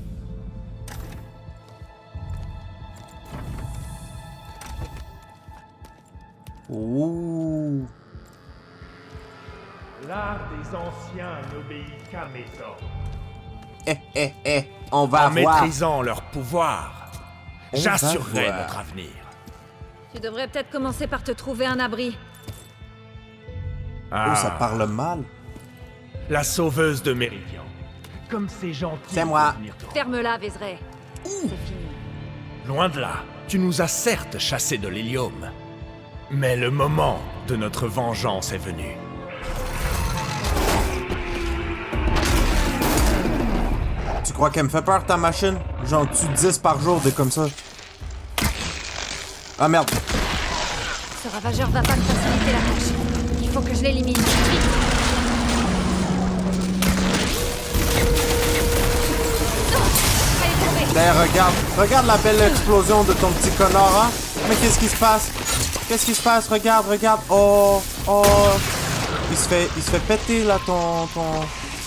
[SPEAKER 1] Ouh.
[SPEAKER 9] L'art des anciens n'obéit qu'à mes ordres.
[SPEAKER 1] On va
[SPEAKER 9] En
[SPEAKER 1] voir.
[SPEAKER 9] maîtrisant leur pouvoir,
[SPEAKER 1] On va
[SPEAKER 9] j'assurerai
[SPEAKER 1] voir.
[SPEAKER 9] notre avenir.
[SPEAKER 2] Tu devrais peut-être commencer par te trouver un abri.
[SPEAKER 1] Oh, ça parle mal.
[SPEAKER 9] La sauveuse de Méridian. Comme c'est gentil
[SPEAKER 1] C'est moi.
[SPEAKER 9] de venir te rendre.
[SPEAKER 2] Ferme-la, Vézeray. C'est fini.
[SPEAKER 9] Loin de là, tu nous as certes chassés de l'hélium. Mais le moment de notre vengeance est venu.
[SPEAKER 1] Tu crois qu'elle me fait peur, ta machine? J'en tue 10 par jour, des comme ça. Ah merde.
[SPEAKER 2] Ce ravageur va pas me faciliter la tâche. Il faut que je l'élimine. Vite. Allez, tombez.
[SPEAKER 1] Là, regarde. Regarde la belle explosion de ton petit connard, hein? Mais qu'est-ce qui se passe? Qu'est-ce qui se passe? Regarde, regarde. Oh, oh. Il se fait péter, là, ton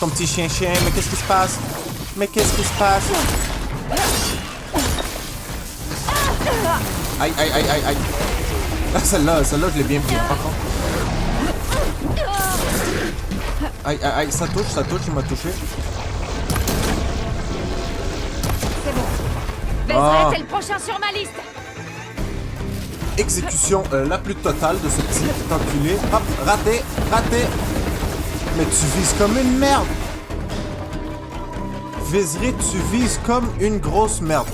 [SPEAKER 1] petit chien-chien. Mais qu'est-ce qui se passe? Mais qu'est-ce qui se passe? Aïe, aïe, aïe, aïe, aïe. Ah, celle-là, je l'ai bien pris, hein, par contre. Aïe, aïe, aïe, ça touche, il m'a touché.
[SPEAKER 2] C'est bon. Vezret est le prochain sur ma liste.
[SPEAKER 1] Exécution la plus totale de ce petit enculé. Hop, raté, raté. Mais tu vises comme une merde. Vezret, tu vises comme une grosse merde.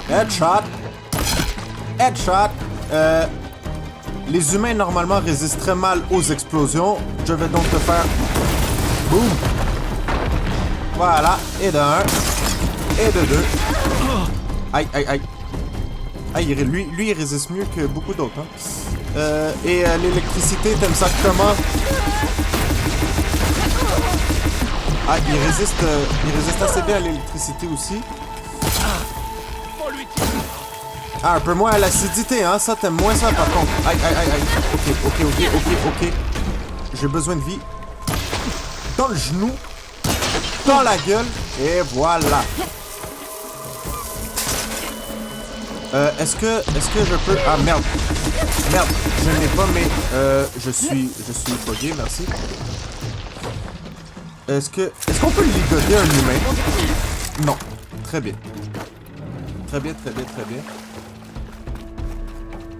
[SPEAKER 1] Headshot. Headshot. Les humains normalement résistent très mal aux explosions. Je vais donc te faire... Boum. Voilà. Et de 1. Et de 2. Aïe, aïe, aïe. Aïe, lui, il résiste mieux que beaucoup d'autres. Hein. L'électricité, t'aimes ça comment? Ah, il résiste assez bien à l'électricité aussi. Ah, un peu moins à l'acidité, hein? Ça, t'aimes moins ça, par contre. Aïe, aïe, aïe, aïe. Ok. J'ai besoin de vie. Dans le genou. Dans la gueule. Et voilà. Est-ce que je peux... Ah, merde. Merde. Je ne l'ai pas, mais... Je suis bugué, merci. Est-ce qu'on peut ligoter un humain? Non. Très bien. Très bien.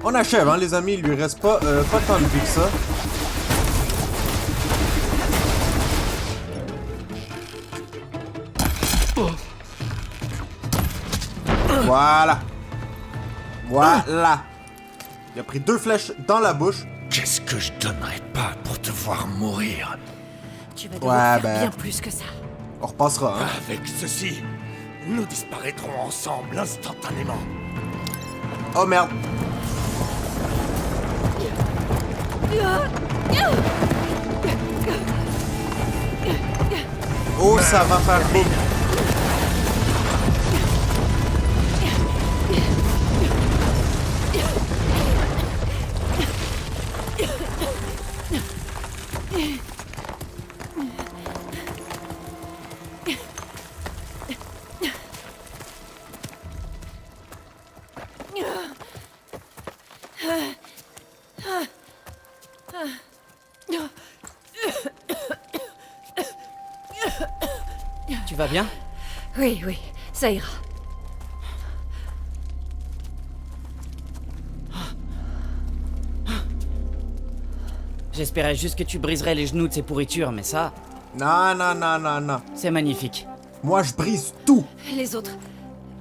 [SPEAKER 1] On achève, hein, les amis. Il lui reste pas tant de vie que ça. Voilà. Voilà. Il a pris 2 flèches dans la bouche.
[SPEAKER 9] Qu'est-ce que je donnerais pas pour te voir mourir?
[SPEAKER 2] Tu vas devoir faire bien plus que ça.
[SPEAKER 1] On repassera, hein.
[SPEAKER 9] Avec ceci, nous disparaîtrons ensemble instantanément.
[SPEAKER 1] Oh merde. Oh, ça va faire boum.
[SPEAKER 6] Tu vas bien?
[SPEAKER 2] Oui, ça ira.
[SPEAKER 6] J'espérais juste que tu briserais les genoux de ces pourritures, mais ça...
[SPEAKER 1] Non.
[SPEAKER 6] C'est magnifique.
[SPEAKER 1] Moi, je brise tout.
[SPEAKER 2] Les autres,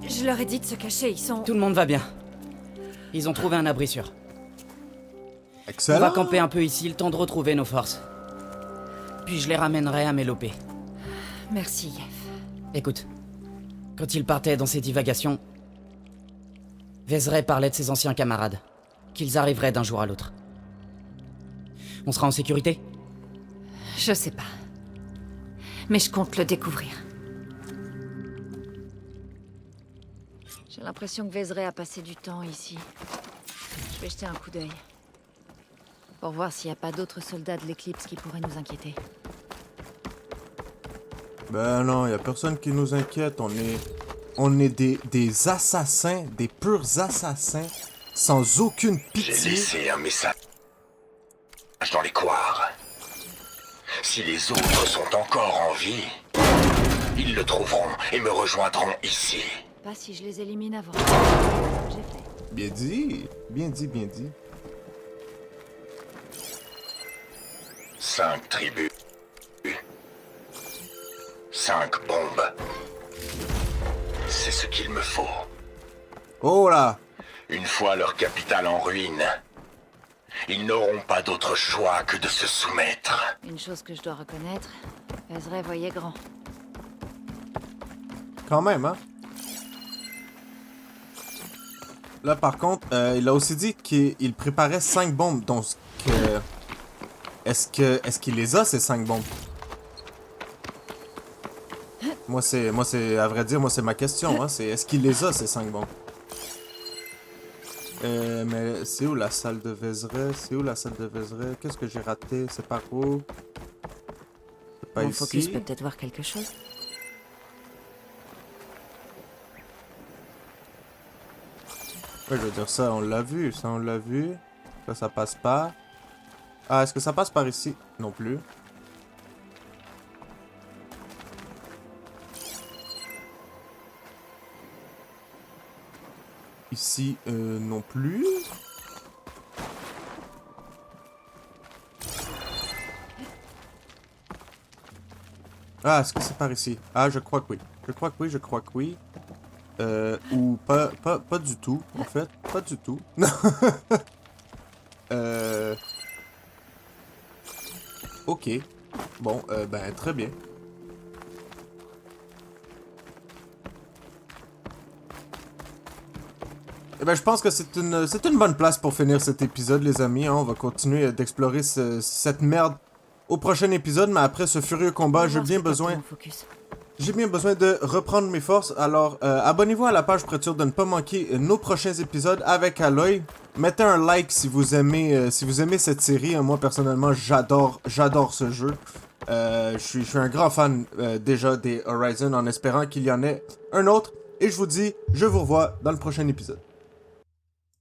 [SPEAKER 2] je leur ai dit de se cacher, ils sont...
[SPEAKER 6] Tout le monde va bien. Ils ont trouvé un abri sûr.
[SPEAKER 1] Excellent.
[SPEAKER 6] On va camper un peu ici, le temps de retrouver nos forces. Puis je les ramènerai à Mélopée.
[SPEAKER 2] Merci, Yef.
[SPEAKER 6] Écoute, quand il partait dans ses divagations, Vezret parlait de ses anciens camarades, qu'ils arriveraient d'un jour à l'autre. On sera en sécurité?
[SPEAKER 2] Je sais pas. Mais je compte le découvrir. J'ai l'impression que Vezret a passé du temps ici. Je vais jeter un coup d'œil. Pour voir s'il n'y a pas d'autres soldats de l'Éclipse qui pourraient nous inquiéter.
[SPEAKER 1] Ben non, y a personne qui nous inquiète. On est des assassins, des purs assassins, sans aucune
[SPEAKER 9] J'ai
[SPEAKER 1] pitié.
[SPEAKER 9] laissé un message dans les couloirs. Si les autres sont encore en vie, ils le trouveront et me rejoindront ici.
[SPEAKER 2] Pas si je les élimine avant. J'ai fait.
[SPEAKER 1] Bien dit.
[SPEAKER 9] 5 tribus. 5 bombes. C'est ce qu'il me faut.
[SPEAKER 1] Oh là.
[SPEAKER 9] Une fois leur capitale en ruine, ils n'auront pas d'autre choix que de se soumettre.
[SPEAKER 2] Une chose que je dois reconnaître, Vezret voyait grand.
[SPEAKER 1] Quand même, hein. Là, par contre, il a aussi dit qu'il préparait 5 bombes. Donc, est-ce qu'il les a, ces 5 bombes? Moi, c'est, à vrai dire, moi, c'est ma question, hein. C'est, est-ce qu'il les a, ces 5 bombes? Mais c'est où la salle de Vézeray? C'est où la salle de Vézeray? Qu'est-ce que j'ai raté? C'est par où? C'est pas
[SPEAKER 2] Mon
[SPEAKER 1] ici.
[SPEAKER 2] focus peut peut-être voir quelque chose.
[SPEAKER 1] Ouais, je veux dire, ça, on l'a vu. Ça, on l'a vu. Ça passe pas. Ah, est-ce que ça passe par ici? Non plus. Ici, non plus. Ah, est-ce que c'est par ici? Ah, je crois que oui. Je crois que oui, je crois que oui. Ou pas du tout, en fait. Pas du tout. Non. Ok. Bon, ben, très bien. Eh ben, je pense que c'est une bonne place pour finir cet épisode, les amis. Hein. On va continuer d'explorer cette merde au prochain épisode, mais après ce furieux combat, j'ai bien besoin de reprendre mes forces. Alors, abonnez-vous à la page pour être sûr de ne pas manquer nos prochains épisodes avec Aloy. Mettez un like si vous aimez cette série. Moi, personnellement, j'adore ce jeu. Je suis un grand fan déjà des Horizon, en espérant qu'il y en ait un autre. Et je vous dis, je vous revois dans le prochain épisode.